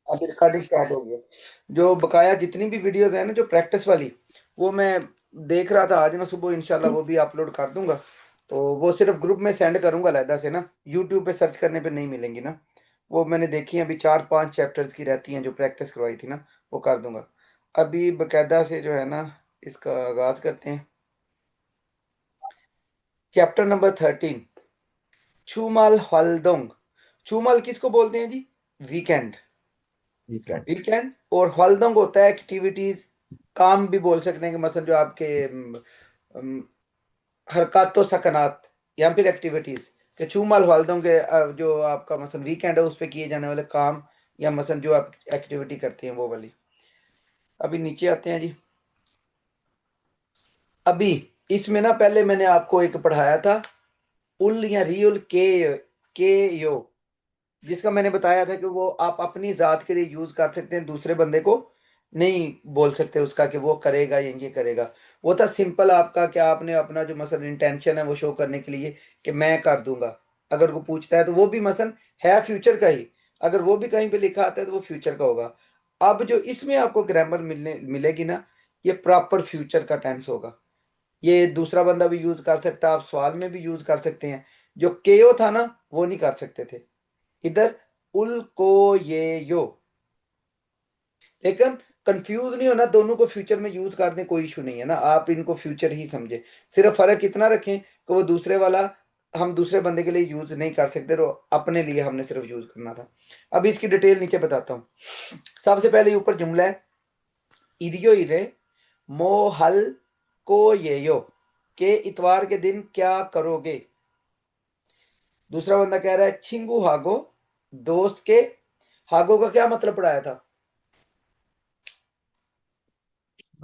अब recording start हो गया। जो बकाया जितनी भी वीडियोस है ना जो प्रैक्टिस वाली, वो मैं देख रहा था आज ना सुबह, इंशाल्लाह वो भी अपलोड कर दूंगा। तो वो सिर्फ ग्रुप में सेंड करूंगा अलहदा से ना, यूट्यूब पे सर्च करने पे नहीं मिलेंगी ना। वो मैंने देखी हैं, अभी 4-5 चैप्टर्स की रहती हैं जो प्रैक्टिस करवाई थी ना, वो कर दूंगा। अभी बकायदा से जो है ना, इसका आगाज करते हैं। Chapter number 13, छूमाल हल्दोंग। छूमाल किसको बोलते हैं जी? वीकेंड। ठीक है। वीकेंड। और हल्दोंग होता है एक्टिविटीज, काम भी बोल सकते हैं कि मतलब जो आपके हरकत सकनात या फिर एक्टिविटीज के छूमाल हल्दोंग के जो आपका मतलब वीकेंड है उस पे किए जाने वाले काम, या मतलब जो आप एक्टिविटी करते हैं वो वाली। अभी नीचे आते हैं जी। अभी इसमें ना पहले मैंने आपको एक पढ़ाया था, उल या रियुल के यो, जिसका मैंने बताया था कि वो आप अपनी जात के लिए यूज कर सकते हैं, दूसरे बंदे को नहीं बोल सकते उसका कि वो करेगा या ये करेगा। वो था सिंपल आपका, क्या आपने अपना जो मसल इंटेंशन है वो शो करने के लिए कि मैं कर दूंगा। अगर वो पूछता है तो वो भी मसल है फ्यूचर का ही, अगर वो भी कहीं पे लिखा आता है तो वो फ्यूचर का होगा। अब जो इसमें आपको ग्रामर मिलेगी ना, ये प्रॉपर फ्यूचर का टेंस होगा। ये दूसरा बंदा भी यूज कर सकता है, आप सवाल में भी यूज कर सकते हैं। जो केओ था ना वो नहीं कर सकते थे इधर, उल को ये यो। लेकिन कंफ्यूज नहीं होना, दोनों को फ्यूचर में यूज कर दें कोई इशू नहीं है ना, आप इनको फ्यूचर ही समझे। सिर्फ फर्क इतना रखें कि वो दूसरे वाला हम दूसरे बंदे के लिए यूज नहीं कर सकते, तो अपने लिए हमने सिर्फ यूज करना था। अब इसकी डिटेल नीचे बताता हूँ। सबसे पहले ऊपर जुमला है, इरियो इरे मो हल को ये यो, के इतवार के दिन क्या करोगे। दूसरा बंदा कह रहा है छिंगू हागो, दोस्त के। हागो का क्या मतलब पढ़ाया था?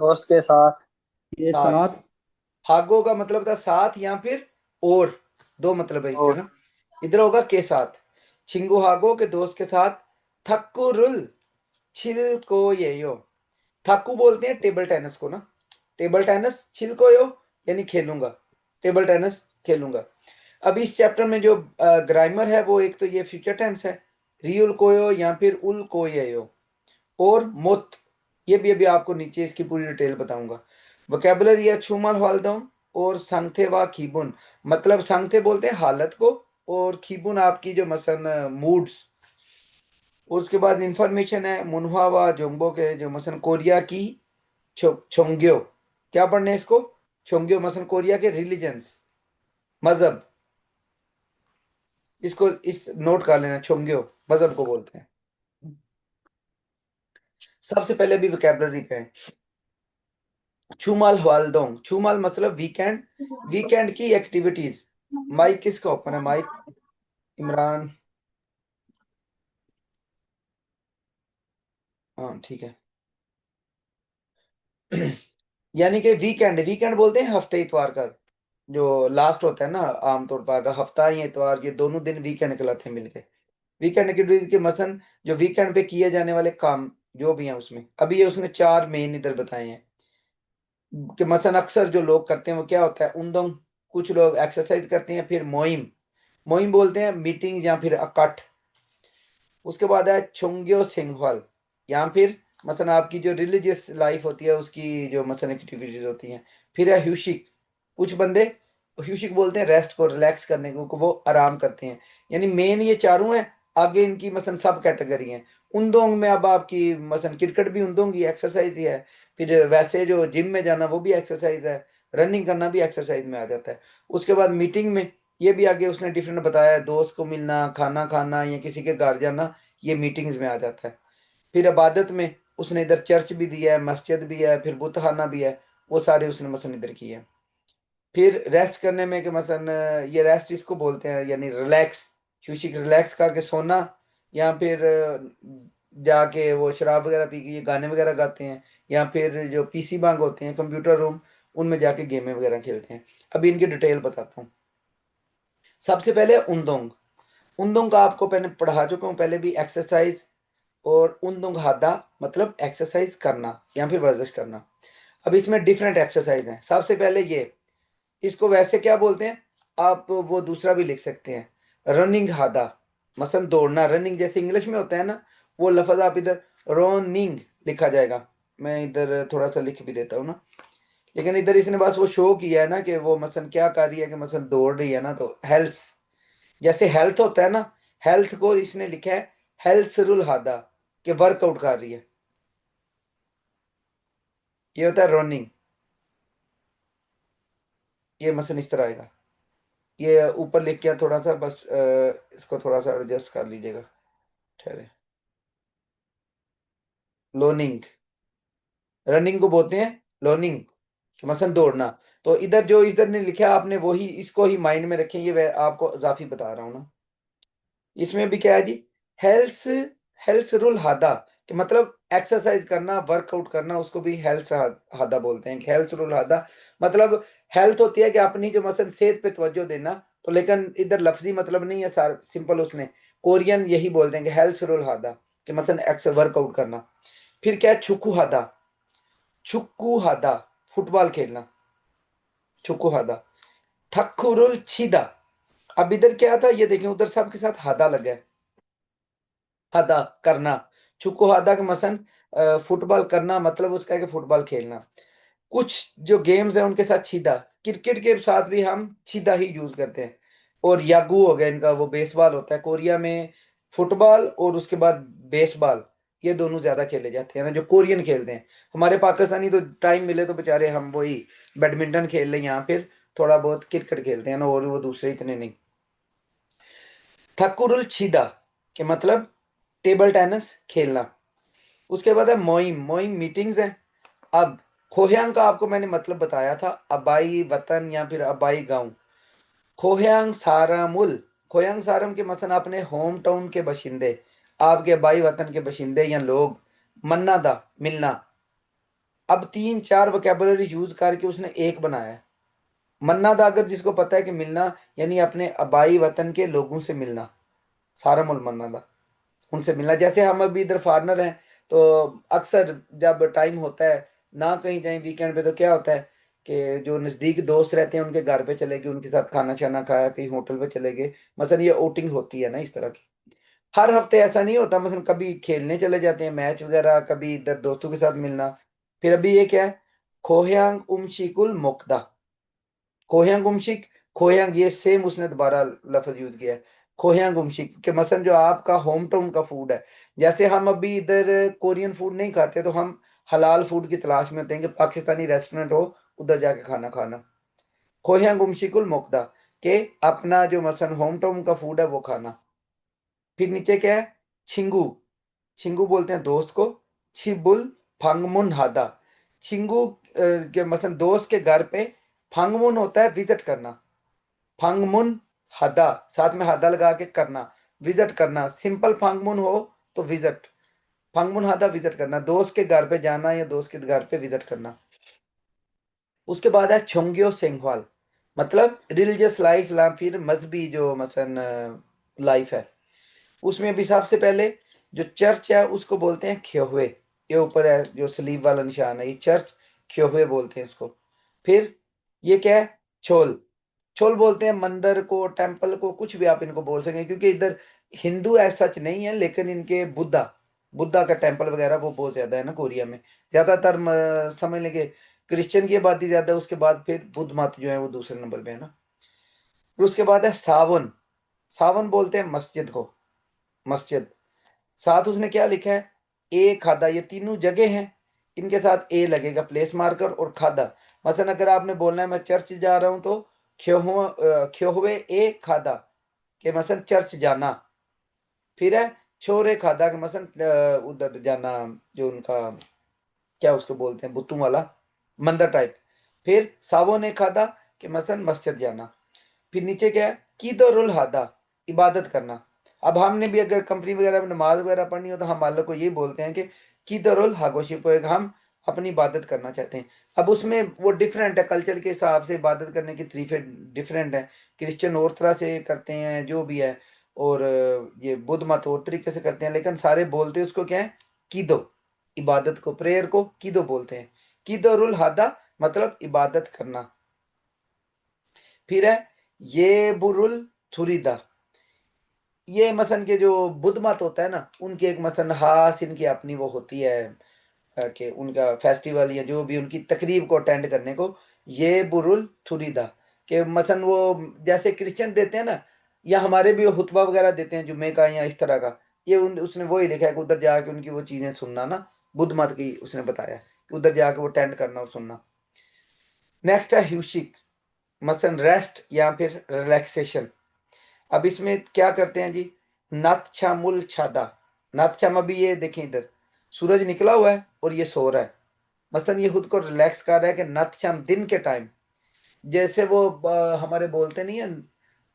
दोस्त के साथ। के साथ। साथ। हागो का मतलब था साथ या फिर और, दो मतलब है इसके और ना। इधर होगा के साथ। छिंगू हागो के दोस्त के साथ। थक्कुरुल छिल को ये यो। थक्कू बोलते हैं टेबल टेनिस को ना, टेबल टेनिस। छिल को यो यानी खेलूंगा, टेबल टेनिस खेलूंगा। अब इस चैप्टर में जो ग्रामर है वो एक तो ये फ्यूचर टेंस है, रियुल कोयो या फिर उल कोयो, और मुत। ये भी अभी आपको नीचे इसकी पूरी डिटेल बताऊंगा। वोकेबुलरी है छुमल हवालदम और संगथे व खीबुन। मतलब संगथे बोलते हैं हालत को, और खीबुन आपकी जो मसन मूड्स। उसके बाद इंफॉर्मेशन है मुनवा व जोंगबो के, जो मसन कोरिया की छोंग्यो। क्या पढ़ने हैं इसको? छोंग्यो मसन कोरिया के रिलीजन्स, मजहब। इसको इस नोट कर लेना, छोंग्यो मजहब को बोलते हैं। सबसे पहले भी वोकेबुलरी पे है। छुमाल हवालदोंग, छुमाल मतलब वीकेंड, वीकेंड की एक्टिविटीज। माइक किसका ओपन है? माइक इमरान। हाँ ठीक है। यानी कि वीकेंड, वीकेंड बोलते हैं हफ्ते इतवार का जो लास्ट होता है ना, आमतौर पर अगर हफ्ता या इतवार, ये दोनों दिन वीकेंड कहलाते हैं मिलके। वीकेंड एक्टिविटीज के मसन जो वीकेंड पे किए जाने वाले काम जो भी हैं उसमें, अभी ये उसने 4 मेन इधर बताए हैं कि मसन अक्सर जो लोग करते हैं वो क्या होता है, उन कुछ लोग एक्सरसाइज करते हैं, फिर मोइम, मोइम बोलते हैं मीटिंग या फिर अकट। उसके बाद है छोंग्यो सिंघवाल, या फिर मतलब आपकी जो रिलीजियस लाइफ होती है उसकी जो मतलब एक्टिविटीज होती हैं। फिर है ह्यूशिक, कुछ बंदे ह्यूशिक बोलते हैं रेस्ट को, रिलैक्स करने को वो आराम करते हैं। यानी मेन ये चारों हैं, आगे इनकी मसन सब कैटेगरी हैं। उनदोंग में अब आपकी मसन क्रिकेट भी उनदोंग ही एक्सरसाइज ही है। फिर वैसे जो जिम में जाना वो भी एक्सरसाइज है, रनिंग करना भी एक्सरसाइज में आ जाता है। उसके बाद मीटिंग में, ये भी आगे उसने डिफरेंट बताया है, दोस्त को मिलना, खाना खाना या किसी के घर जाना, ये मीटिंग्स में आ जाता है। फिर इबादत में उसने इधर चर्च भी दिया है, मस्जिद भी है, फिर बुतखाना भी है, वो सारे उसने मसन इधर किए हैं। फिर रेस्ट करने में कि मसन ये रेस्ट इसको बोलते हैं यानी रिलैक्स, खुशी रिलैक्स करके सोना, या फिर जाके वो शराब वगैरह पी के ये गाने वगैरह गाते हैं, या फिर जो पीसी बांग होते हैं कंप्यूटर रूम, उनमें जाके गेमें वगैरह खेलते हैं। अभी इनकी डिटेल बताता हूँ। सबसे पहले उनदोंग। उनदोंग का आपको मैंने पढ़ा चुका हूँ पहले भी, एक्सरसाइज। और उनदोंग हादा मतलब एक्सरसाइज करना या फिर वर्जिश करना। अब इसमें डिफरेंट एक्सरसाइज हैं। सबसे पहले ये, इसको वैसे क्या बोलते हैं, आप वो दूसरा भी लिख सकते हैं, रनिंग हादा। मसलन दौड़ना, रनिंग जैसे इंग्लिश में होता है ना, वो लफ्ज आप इधर रनिंग लिखा जाएगा, मैं इधर थोड़ा सा लिख भी देता हूँ ना, लेकिन इधर इसने बस वो शो किया है ना कि वो मसलन क्या कर रही है, कि मसलन दौड़ रही है ना, तो हेल्थ, जैसे हेल्थ होता है ना, हेल्थ को इसने लिखा है हेल्थ रुल हादा, कि वर्कआउट कर रही है, ये होता है रनिंग, ये मसलन इस तरह आएगा। ये ऊपर लिख के थोड़ा सा बस इसको थोड़ा सा एडजस्ट कर लीजिएगा, ठहरे। लोनिंग, रनिंग को बोलते हैं लोनिंग, मसलन दौड़ना। तो इधर जो इधर ने लिखा आपने वही इसको ही माइंड में रखें, ये मैं आपको इजाफी बता रहा हूँ ना। इसमें भी क्या है जी, हेल्थ, हेल्थ रूल हादा, कि मतलब एक्सरसाइज करना, वर्कआउट करना, उसको भी हेल्थ हादा बोलते हैं। हेल्थ रूल हादा मतलब हेल्थ होती है कि अपनी जो मसलन सेहत पे तवज्जो देना, तो लेकिन इधर लफ्जी मतलब नहीं है, सार सिंपल उसने कोरियन यही बोलते हैं कि हेल्थ रूल हादा, कि मतलब एक्स वर्कआउट करना। फिर क्या है छुकू हादा, छुक्कू हादा फुटबॉल खेलना, छुक्कू हादा। ठक्कुरुल छीदा, अब इधर क्या था ये देखें, उधर सबके साथ हादा लगा है, हादा करना, छुक्कू हादा का मसन फुटबॉल करना, मतलब उसका है कि फुटबॉल खेलना। कुछ जो गेम्स हैं उनके साथ छीदा, क्रिकेट के साथ भी हम छीदा ही यूज करते हैं। और यागू हो गया इनका, वो बेसबॉल होता है कोरिया में, फुटबॉल और उसके बाद बेसबॉल, ये दोनों ज्यादा खेले जाते हैं ना, जो कोरियन खेलते हैं। हमारे पाकिस्तानी तो टाइम मिले तो बेचारे हम वही बैडमिंटन खेल लें, यहाँ फिर थोड़ा बहुत क्रिकेट खेलते हैं ना, और वो दूसरे इतने नहीं। थकुरुल छीदा के मतलब टेबल टेनिस खेलना। उसके बाद है मोइम, मोइम मीटिंग्स है। अब खोह्यांग का आपको मैंने मतलब बताया था, अबाई वतन या फिर अबाई गांव। खोह्यांग सारामुल, खोह्यांग सारम के मसन अपने होम टाउन के बशिंदे, आपके अबाई वतन के बशिंदे या लोग। मन्ना दा मिलना, अब तीन चार वोकेबलरी यूज करके उसने एक बनाया है। मन्ना दा अगर जिसको पता है कि मिलना यानी अपने अबाई वतन के लोगों से मिलना, सारामुल मन्ना दा, उनसे मिलना। जैसे हम अभी इधर फॉरनर हैं, तो अक्सर जब टाइम होता है ना कहीं जाए वीकेंड पे, तो क्या होता है कि जो नज़दीक दोस्त रहते हैं उनके घर पे चले गए, उनके साथ खाना शाना खाया, कहीं होटल पे चले गए, मसलन ये आउटिंग होती है ना इस तरह की। हर हफ्ते ऐसा नहीं होता, मसलन कभी खेलने चले जाते हैं मैच वगैरह, कभी इधर दोस्तों के साथ मिलना। फिर अभी ये क्या है, खोह्यांग उमशिकुल मुक्ता, खोह्यांग उमशिक, खोह्यांग ये सेम उसने दोबारा लफ्ज यूज किया है, खोह्यांग उमशिक के मसन जो आपका होम टाउन का फूड है। जैसे हम अभी इधर कोरियन फूड नहीं खाते, तो हम हलाल फूड की तलाश में होते हैं कि पाकिस्तानी रेस्टोरेंट हो, उधर जाके खाना खाना। खोह्यांग उमशिकुल मुक्ता के अपना जो मसन होम टाउन का फूड है वो खाना। फिर नीचे क्या है, छिंगू, छिंगू बोलते हैं दोस्त को, छिबुल फंगमुन हादा, छिंगू के मसन दोस्त के घर पे, फंगमुन होता है विजिट करना, फंगमुन हदा, साथ में हदा लगा के करना, विजिट करना। सिंपल फंगमुन हो तो विजिट, फंगमुन हदा विजिट करना, दोस्त के घर पे जाना या दोस्त के घर पे विजिट करना। उसके बाद है छोंग्यो सेंगवाल, मतलब रिलीजियस लाइफ ला, फिर मजहबी जो मसन लाइफ है। उसमें भी सबसे पहले जो चर्च है उसको बोलते हैं ख्योहवे, ये ऊपर है जो स्लीव वाला निशान है, ये चर्च, ख्योहवे बोलते हैं इसको। फिर ये क्या है, छोल, छोल बोलते हैं मंदिर को, टेम्पल को, कुछ भी आप इनको बोल सकें, क्योंकि इधर हिंदू ऐसा सच नहीं है, लेकिन इनके बुद्धा, बुद्धा का टेम्पल वगैरह वो बहुत ज्यादा है ना कोरिया में। ज्यादातर समझ लेंगे क्रिश्चियन की आबादी ज्यादा है, उसके बाद फिर बुद्ध मत जो है वो दूसरे नंबर पे है ना। फिर उसके बाद है सावन, सावन बोलते हैं मस्जिद को, मस्जिद। साथ उसने क्या लिखा है, ए खादा, ये तीनों जगह हैं, इनके साथ ए लगेगा प्लेस मार्कर और खादा। मसलन अगर आपने बोलना है मैं चर्च जा रहा हूं, तो ख्योहवे ए खादा के मसलन चर्च जाना। फिर है छोरे खादा के मसलन उधर जाना, जो उनका क्या उसको बोलते हैं बुतों वाला मंदिर टाइप। फिर सावो ने खादा के मसलन मस्जिद जाना। फिर नीचे क्या है, कीदरुल हादा, इबादत करना। अब हमने भी अगर कंपनी वगैरह में नमाज वगैरह पढ़नी हो, तो हम मालिक को ये बोलते हैं कि कीदरुल हागोशिप, हम अपनी इबादत करना चाहते हैं। अब उसमें वो डिफरेंट है, कल्चर के हिसाब से इबादत करने के तरीके डिफरेंट है। क्रिश्चियन और तरह से करते हैं जो भी है, और ये बुद्ध मत और तरीके से करते हैं, लेकिन सारे बोलते हैं उसको क्या है, कीदो, इबादत को, प्रेयर को कीदो बोलते हैं। कीदरुल हादा मतलब इबादत करना। फिर है ये बुरुल थुरीदा, ये मसन के जो बुद्ध मत होता है ना, उनकी एक मसन खास इनकी अपनी वो होती है कि उनका फेस्टिवल या जो भी उनकी तकरीब को अटेंड करने को, ये बुरुल थुरीदा के मसन वो जैसे क्रिश्चियन देते हैं ना, या हमारे भी वो हुतबा वगैरह देते हैं जुम्मे का या इस तरह का, ये उसने वही लिखा है कि उधर जाके उनकी वो चीजें सुनना ना, बुद्ध मत की उसने बताया कि उधर जाके वो अटेंड करना और सुनना। नेक्स्ट है ह्यूशिक, मसन रेस्ट या फिर रिलैक्सेशन। अब इसमें क्या करते हैं जी, नाथछामुल छादा, नाथछाम अभी ये देखें इधर सूरज निकला हुआ है और ये सो रहा है, मसलन ये खुद को रिलैक्स कर रहा है कि नाथछाम दिन के टाइम, जैसे वो हमारे बोलते नहीं है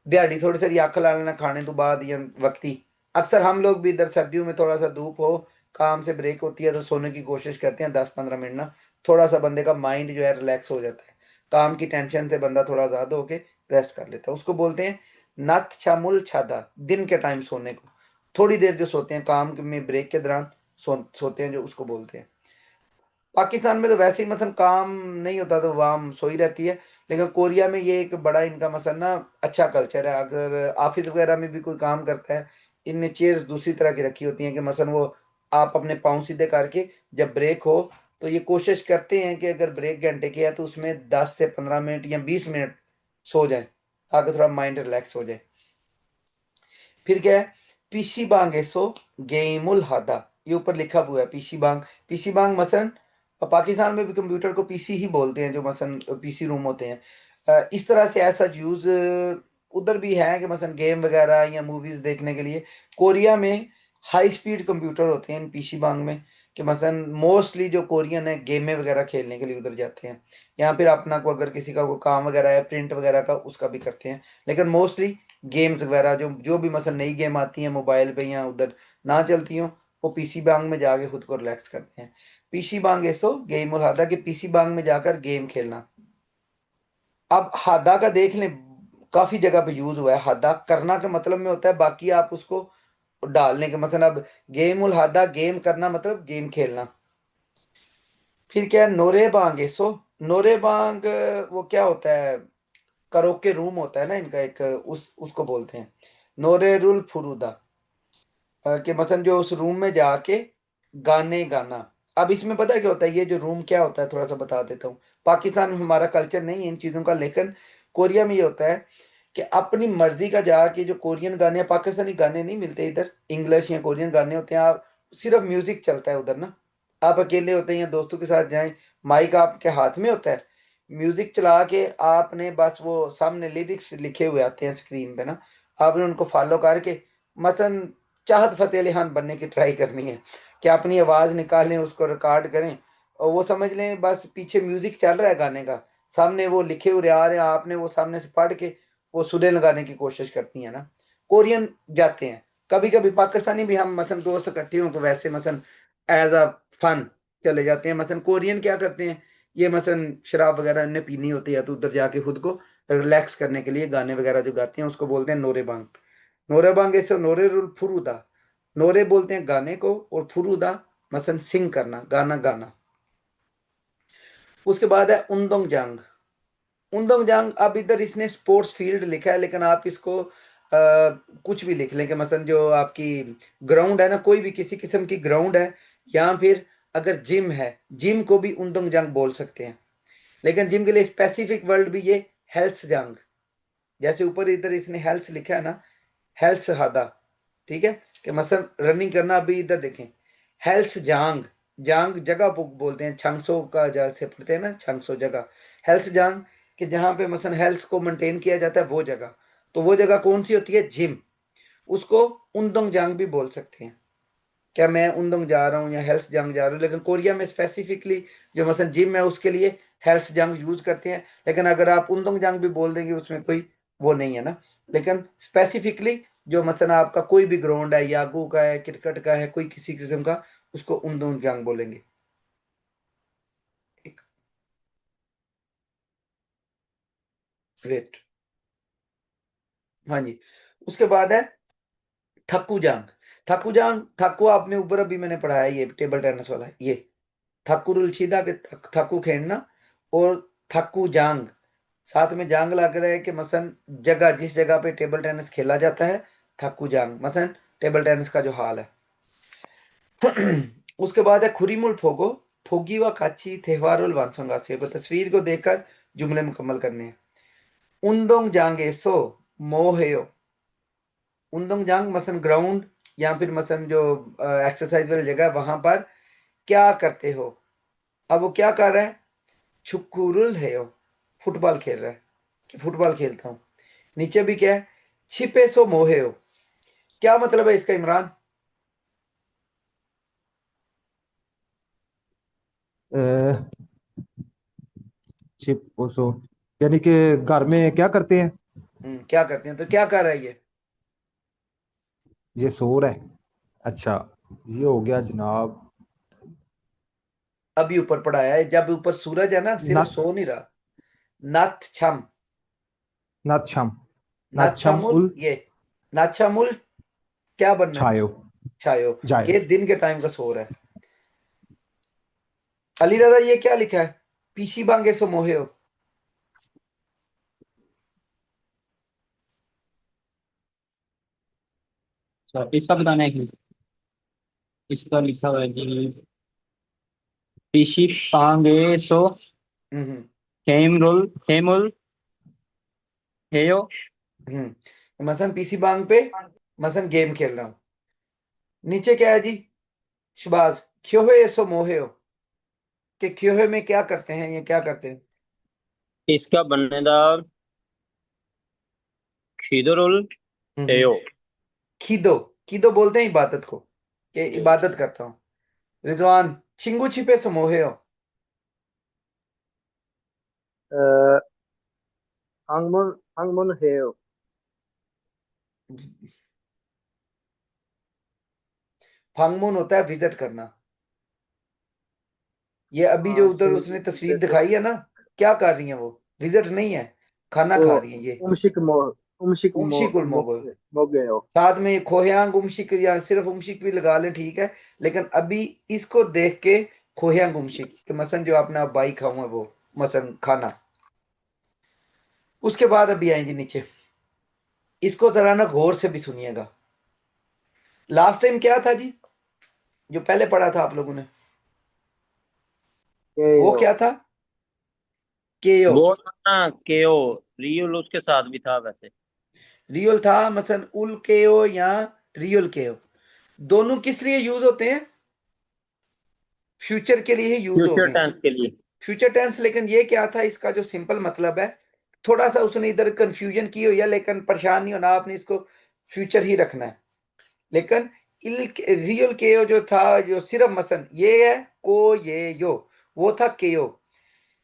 दिहाड़ी थोड़ी सी अख ला लेना खाने तो बाद या वक्ती, अक्सर हम लोग भी इधर सर्दियों में थोड़ा सा धूप हो, काम से ब्रेक होती है तो सोने की कोशिश करते हैं 10-15 मिनट ना, थोड़ा सा बंदे का माइंड जो है रिलैक्स हो जाता है, काम की टेंशन से बंदा थोड़ा ज्यादा होके रेस्ट कर लेता है, उसको बोलते हैं नथ छामुल छादा, दिन के टाइम सोने को, थोड़ी देर जो सोते हैं काम में ब्रेक के दौरान सोते हैं जो, उसको बोलते हैं। पाकिस्तान में तो वैसे ही मतलब काम नहीं होता तो वहाँ सो ही रहती है, लेकिन कोरिया में ये एक बड़ा इनका मतलब ना अच्छा कल्चर है, अगर ऑफिस वगैरह में भी कोई काम करता है, इनने चेयर्स दूसरी तरह की रखी होती हैं कि मसलन वो आप अपने पाँव सीधे करके जब ब्रेक हो, तो ये कोशिश करते हैं कि अगर ब्रेक घंटे की है तो उसमें 10 से 15 मिनट या 20 मिनट सो जाए, ताकि थोड़ा माइंड रिलैक्स हो जाए। फिर क्या है, पीसी बांग एसो गेमुल हादा, ये ऊपर लिखा हुआ है पीसी बांग। पीसी बांग मसलन पाकिस्तान में भी कंप्यूटर को पीसी ही बोलते हैं, जो मसलन पीसी रूम होते हैं, इस तरह से ऐसा यूज उधर भी है कि मसलन गेम वगैरह या मूवीज देखने के लिए। कोरिया में हाई स्पीड कंप्यूटर होते हैं इन पीसी बांग में, कि मसलन मोस्टली जो कोरियन है गेमें वगैरह खेलने के लिए उधर जाते हैं, या फिर अपना को अगर किसी का कोई काम वगैरह है प्रिंट वगैरह का उसका भी करते हैं, लेकिन मोस्टली गेम्स वगैरह जो जो भी मतलब नई गेम आती हैं मोबाइल पे या उधर ना चलती हो, वो पीसी बांग में जाके खुद को रिलैक्स करते हैं। पीसी बांग ऐसो गेम और हादा, कि पीसी बांग में जाकर गेम खेलना। अब हादा का देख लें, काफी जगह पे यूज हुआ है, हादा करना का मतलब में होता है, बाकी आप उसको डालने के मतलब, अब गेम उल हादा गेम करना मतलब गेम खेलना। फिर क्या है, नोरे बांग ऐसो, नोरे बांग वो क्या होता है, करोके रूम होता है ना इनका एक, उस उसको बोलते हैं नोरेरुल फुरूदा, कि मतलब जो उस रूम में जाके गाने गाना। अब इसमें पता है क्या होता है, ये जो रूम क्या होता है थोड़ा सा बता देता हूँ। पाकिस्तान में हमारा कल्चर नहीं है इन चीज़ों का, लेकिन कोरिया में ये होता है कि अपनी मर्जी का जाके जो कोरियन गाने, पाकिस्तानी गाने नहीं मिलते इधर, इंग्लिश या कोरियन गाने होते हैं, आप सिर्फ म्यूजिक चलता है उधर ना, आप अकेले होते हैं या दोस्तों के साथ जाएं, माइक आपके हाथ में होता है, म्यूजिक चला के आपने बस वो सामने लिरिक्स लिखे हुए आते हैं स्क्रीन पे ना, आपने उनको फॉलो करके मसलन चाहत फतेह अली खान बनने की ट्राई करनी है, कि अपनी आवाज़ निकालें उसको रिकॉर्ड करें, और वो समझ लें बस पीछे म्यूजिक चल रहा है गाने का, सामने वो लिखे हुए आ रहे हैं, आपने वो सामने से पढ़ के वो सुरें लगाने की कोशिश करती है ना। कोरियन जाते हैं, कभी कभी पाकिस्तानी भी हम मसन दोस्त इकट्ठे हों तो वैसे मसन एज अ फन चले जाते हैं। मसन कोरियन क्या करते हैं, ये मसन शराब वगैरह इन्हें पीनी होती है तो उधर जाके खुद को रिलैक्स करने के लिए गाने वगैरह जो गाते हैं उसको बोलते हैं नोरेबांग। नोरेबांग ऐसे नोरे रुल फुरूदा, नोरे बोलते हैं गाने को और फुरूदा मसन सिंग करना, गाना गाना। उसके बाद है उंदोंग जांग। उंदोंग जांग, अब इधर इसने स्पोर्ट्स फील्ड लिखा है, लेकिन आप इसको कुछ भी लिख लें कि मसलन जो आपकी ग्राउंड है ना, कोई भी किसी किस्म की ग्राउंड है, या फिर अगर जिम है, जिम को भी उंदोंग जांग बोल सकते हैं, लेकिन जिम के लिए स्पेसिफिक वर्ड भी ये हेल्थ जांग, जैसे ऊपर इधर इसने हेल्थ लिखा है ना, हेल्थ हादा, ठीक है, कि मसलन रनिंग करना, अभी इधर देखें हेल्थ जांग, जांग जगह को बोलते हैं, छंगसो का जैसे पढ़ते हैं ना छंगसो जगह, हेल्थ जांग, कि जहाँ पे मसलन हेल्थ को मेंटेन किया जाता है वो जगह, तो वो जगह कौन सी होती है, जिम, उसको उंदोंग जांग भी बोल सकते हैं। क्या मैं उंदोंग जा रहा हूँ या हेल्थ जांग जा रहा हूँ, लेकिन कोरिया में स्पेसिफिकली जो मसलन जिम है उसके लिए हेल्थ जांग यूज करते हैं, लेकिन अगर आप उंदोंग जांग भी बोल देंगे उसमें कोई वो नहीं है ना, लेकिन स्पेसिफिकली जो मसलन आपका कोई भी ग्राउंड है, यागू का है, क्रिकेट का है, कोई किसी किस्म का, उसको उंदोंग जांग बोलेंगे। ग्रेट। हाँ जी। उसके बाद है थक्कू जांग। थक्कू जांग, थक्कू आपने ऊपर अभी मैंने पढ़ाया, ये टेबल टेनिस वाला ये थक्कू रुलछीदा के थक्कू खेलना, और थक्कू जांग साथ में जांग लग रहा है कि मसलन जगह जिस जगह पे टेबल टेनिस खेला जाता है, थाकुजांग, मसलन टेबल टेनिस का जो हाल है। उसके बाद है खुरीमुल फोगो, फोगी व काची त्योहारुल वानसंगासी को तस्वीर को देखकर जुमले मुकम्मल करने हैं। उंदोंग जांगे सो मोहेयो, उंदोंग जांग मसलन ग्राउंड या फिर मसलन जो एक्सरसाइज वाली जगह है वहां पर क्या करते हो। अब वो क्या कर रहा है, छुकुरुल है, फुटबॉल खेल रहा है कि फुटबॉल खेलता हूँ। नीचे भी क्या है, छिपे सो मोहे हो, क्या मतलब है इसका इमरान। शिप ओसो, यानी कि घर में क्या करते हैं? क्या करते हैं, तो क्या कर रहा है ये। ये सो रहा है। अच्छा, ये हो गया जनाब। अभी ऊपर पढ़ाया है, जब ऊपर सूरज है ना सिर्फ नत सो नहीं रहा। नथ छम, नच्छम नाछामुल उल ये, नाछामुल क्या बनना है, छायो छायो, जायो। ये दिन के टाइम का सो रहा है। अली रजा ये क्या लिखा है, पीसी बांगे सो मोहे हो। अच्छा, इसका बताना है कि इसका लिखा हुआ है कि पिशी पांगे सो हम्म हेमुल हेयो। मसन पीसी बांग पे मसन गेम खेल रहा हूँ। नीचे क्या है जी, शबाज क्यों सो मोहे हो, कि क्यों में क्या करते हैं, ये क्या करते हैं। इसका बनने दा खिदरुल हम्म हेयो। खीदो, खीदो बोलते हैं इबादत को, कि इबादत करता हूँ। रिजवान चिंगू छिपे सो मोहे हो। हांगमुन हांगमुन हेयो। फांगमून होता है विजिट करना। ये अभी जो हाँ, उधर उसने चिंगू तस्वीर छिपे सो। दिखाई है ना, क्या कर रही है वो, विजिट नहीं है, खाना वो खा रही है ये। उमशिक मोगो, मोगे हो। साथ में खोयांग उमशिक या सिर्फ उमशिक भी लगा लें ठीक है, लेकिन अभी इसको देख के खोयांग उमशिक कि मसन जो आपने आप बाई खाऊं है वो मसन खाना। उसके बाद अभी आएंगे नीचे, इसको जरा ना गौर से भी सुनिएगा। लास्ट टाइम क्या था जी, जो पहले पढ़ा था आप लोगों ने, वो केयो। क्या था, केयो। वो था ना केओ, रियल उसके साथ भी था वैसे। रियल था मसन उल केयो या रियल केयो, दोनों किस लिए यूज होते हैं, फ्यूचर के लिए ही यूज हो फ्यूचर गए, टेंस के लिए। Future tense. लेकिन ये क्या था, इसका जो सिंपल मतलब है, थोड़ा सा उसने इधर कंफ्यूजन की हुई है, लेकिन परेशान नहीं होना आपने, इसको फ्यूचर ही रखना है। लेकिन रियल केयो जो था, जो सिर्फ मसन ये है, को ये यो, वो था केयो।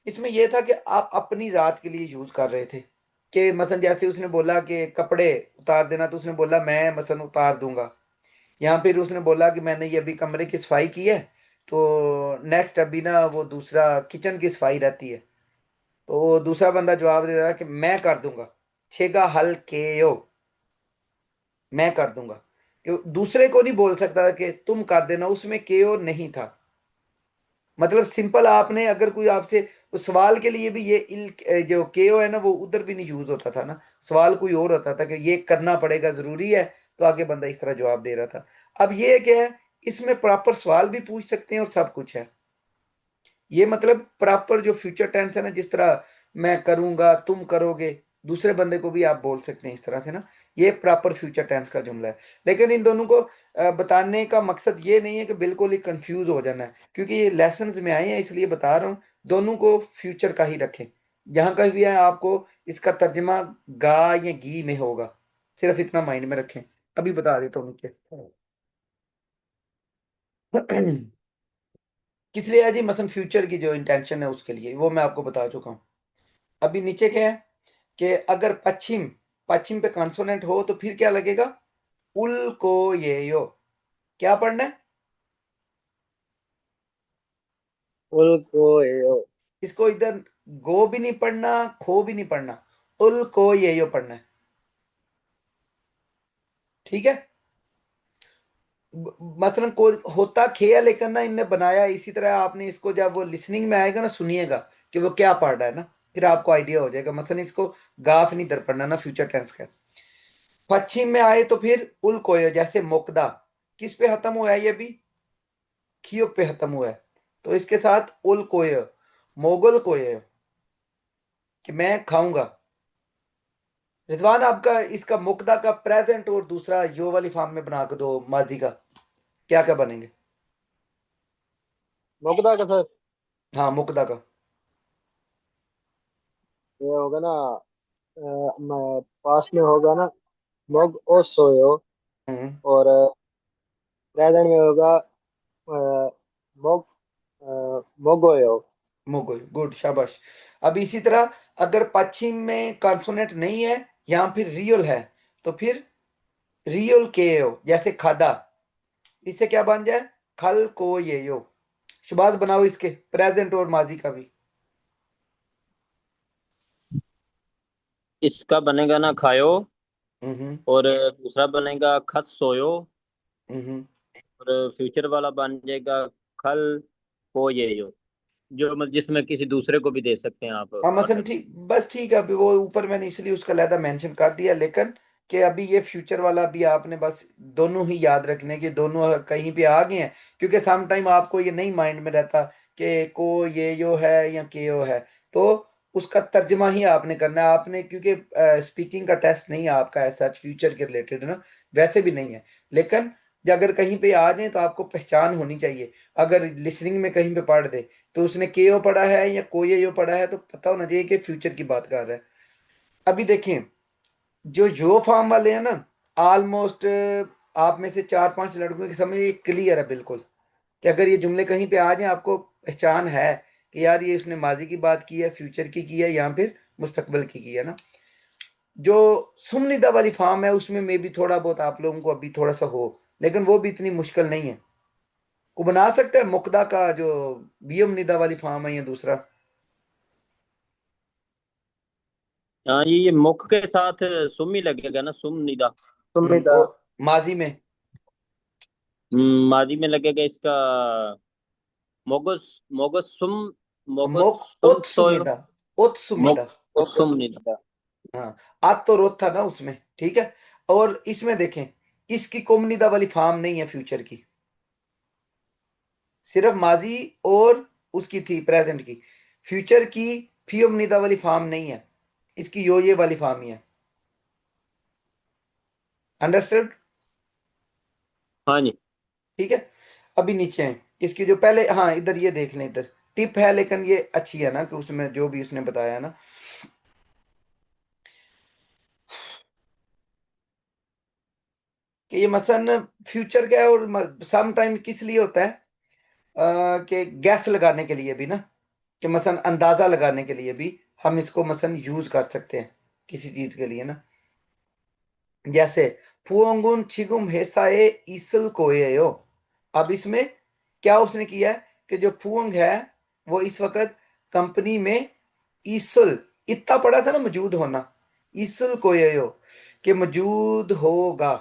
इसमें यह था कि आप अपनी जात के लिए यूज कर रहे थे, कि मसन जैसे उसने बोला कि कपड़े उतार देना, तो उसने बोला मैं मसन उतार दूंगा। या फिर उसने बोला कि मैंने ये अभी कमरे की सफाई की है, तो नेक्स्ट अभी ना वो दूसरा किचन की सफाई रहती है, तो वो दूसरा बंदा जवाब दे रहा है कि मैं कर दूंगा, छेगा हल के यो, मैं कर दूंगा। कि दूसरे को नहीं बोल सकता था कि तुम कर देना, उसमें केओ नहीं था। मतलब सिंपल, आपने अगर कोई आपसे उस सवाल के लिए भी ये जो केओ है ना, वो उधर भी नहीं यूज होता था ना, सवाल कोई और होता था कि ये करना पड़ेगा जरूरी है, तो आगे बंदा इस तरह जवाब दे रहा था। अब ये क्या है, इसमें प्रॉपर सवाल भी पूछ सकते हैं और सब कुछ है। ये मतलब प्रॉपर जो फ्यूचर टेंस है ना, जिस तरह मैं करूंगा तुम करोगे, दूसरे बंदे को भी आप बोल सकते हैं इस तरह से ना, ये प्रॉपर फ्यूचर टेंस का जुमला है। लेकिन इन दोनों को बताने का मकसद ये नहीं है कि बिल्कुल ही कंफ्यूज हो जाना है, क्योंकि ये लेसन में आए हैं इसलिए बता रहा हूँ, दोनों को फ्यूचर का ही रखें। जहां कहीं भी है आपको इसका तर्जमा गा या गी में होगा, सिर्फ इतना माइंड में रखें। अभी बता देता हूँ नीचे। किस लिए है जी, मसलन फ्यूचर की जो इंटेंशन है उसके लिए, वो मैं आपको बता चुका हूँ। अभी नीचे क्या है, कि अगर पश्चिम, पश्चिम पे कॉन्सोनेंट हो तो फिर क्या लगेगा, उल को ये यो, क्या पढ़ना है, उल को हेयो। इसको इधर गो भी नहीं पढ़ना, खो भी नहीं पढ़ना, उल को ये यो पढ़ना है, ठीक है। मतलब को होता खे है, लेकिन ना इनने बनाया इसी तरह, आपने इसको जब वो लिसनिंग में आएगा ना, सुनिएगा कि वो क्या पढ़ रहा है ना, फिर आपको आइडिया हो जाएगा। मतलब इसको गाफ नहीं दर पढ़ना ना फ्यूचर टेंस का। पश्चिम में आए तो फिर उल कोयो, जैसे मोकदा किस पे खत्म हुआ है, ये भी खियोक पे खत्म हुआ है, तो इसके साथ उल कोयो, मोगल कोयो, कि मैं खाऊंगा। रिजवान आपका इसका मुक्ता का प्रेजेंट और दूसरा यो वाली फॉर्म में बना के दो माजी का, क्या क्या बनेंगे? मुकदा का सर हाँ मुक्ता का। ये होगा ना, पास में होगा ना मोग ओ सोयो, हम्म। और प्रेजेंट में होगा अ, मोग मोगोयो। मोगोय, गुड, शाबाश। अब इसी तरह अगर पश्चिम में कॉन्सोनेंट नहीं है, यहाँ फिर रियल है, तो फिर रियल के हो, जैसे खादा, इससे क्या बन जाए, खल को ये यो। शुबाज बनाओ इसके प्रेजेंट और माजी का भी। इसका बनेगा ना खायो, हम्म। और दूसरा बनेगा खस सोयो, हम्म। और फ्यूचर वाला बन जाएगा खल को ये यो, जो मतलब जिसमें किसी दूसरे को भी दे सकते हैं आप हाँ मसलन आंसर। ठीक, बस ठीक है, अभी वो ऊपर मैंने इसलिए उसका लहदा मेंशन कर दिया, लेकिन कि अभी ये फ्यूचर वाला भी आपने बस दोनों ही याद रखने के, दोनों कहीं पे आ गए हैं, क्योंकि सम टाइम आपको ये नहीं माइंड में रहता कि को ये यो है या के यो है, तो उसका तर्जमा ही आपने करना है आपने, क्योंकि स्पीकिंग का टेस्ट नहीं है आपका ऐसा फ्यूचर के रिलेटेड ना, वैसे भी नहीं है, लेकिन अगर कहीं पे आ जाए तो आपको पहचान होनी चाहिए। अगर लिसनिंग में कहीं पे पढ़ दे तो उसने केओ पढ़ा है या कोई पढ़ा है, तो पता होना चाहिए कि फ्यूचर की बात कर रहा है। अभी देखें, जो यो फॉर्म वाले हैं ना, ऑलमोस्ट आप में से चार पांच लड़कों के समझ ये क्लियर है बिल्कुल, कि अगर ये जुमले कहीं पे आ जाए आपको पहचान है कि यार ये इसने माजी की बात की है, फ्यूचर की है, या फिर मुस्तकबिल की है ना। जो सुमनिदा वाली फॉर्म है उसमें मे भी थोड़ा बहुत आप लोगों को अभी थोड़ा सा हो, लेकिन वो भी इतनी मुश्किल नहीं है। को बना सकते हैं मुक्दा का जो बीएम निदा वाली फॉर्म है या दूसरा। हाँ, ये मुख के साथ सुम ही लगेगा ना, सुम निदा। सुमिदा। और माजी में माजी में लगेगा इसका मोगस, मोगस सुम, मोगस मोक सुम सोयो, उत्सुमिदा, मोग उत्सुमिदा। सुम निदा। हाँ, आज तो रोत था ना उसमें, ठीक है। और इसमें देखें, इसकी कोमनिदा वाली फॉर्म नहीं है फ्यूचर की, सिर्फ माजी और उसकी थी प्रेजेंट की। फ्यूचर की फियोमनिदा वाली फॉर्म नहीं है, इसकी यो ये वाली फॉर्म ही है। अंडरस्टूड? हाँ जी। ठीक है। अभी नीचे हैं इसकी जो पहले, हाँ इधर ये देख लें, इधर टिप है, लेकिन ये अच्छी है ना कि उसमें जो भी उसने बताया ना, कि ये मसन फ्यूचर का है, और सम टाइम किस लिए होता है, कि गैस लगाने के लिए भी ना, कि मसन अंदाजा लगाने के लिए भी हम इसको मसन यूज कर सकते हैं किसी चीज के लिए ना। जैसे फुओंगुन छिगुम हेसाए ईसल कोएयो। अब इसमें क्या उसने किया है कि जो फुओंग है वो इस वक्त कंपनी में ईसल, इतना पड़ा था ना मौजूद होना, ईसल कोएयो, कि मौजूद होगा।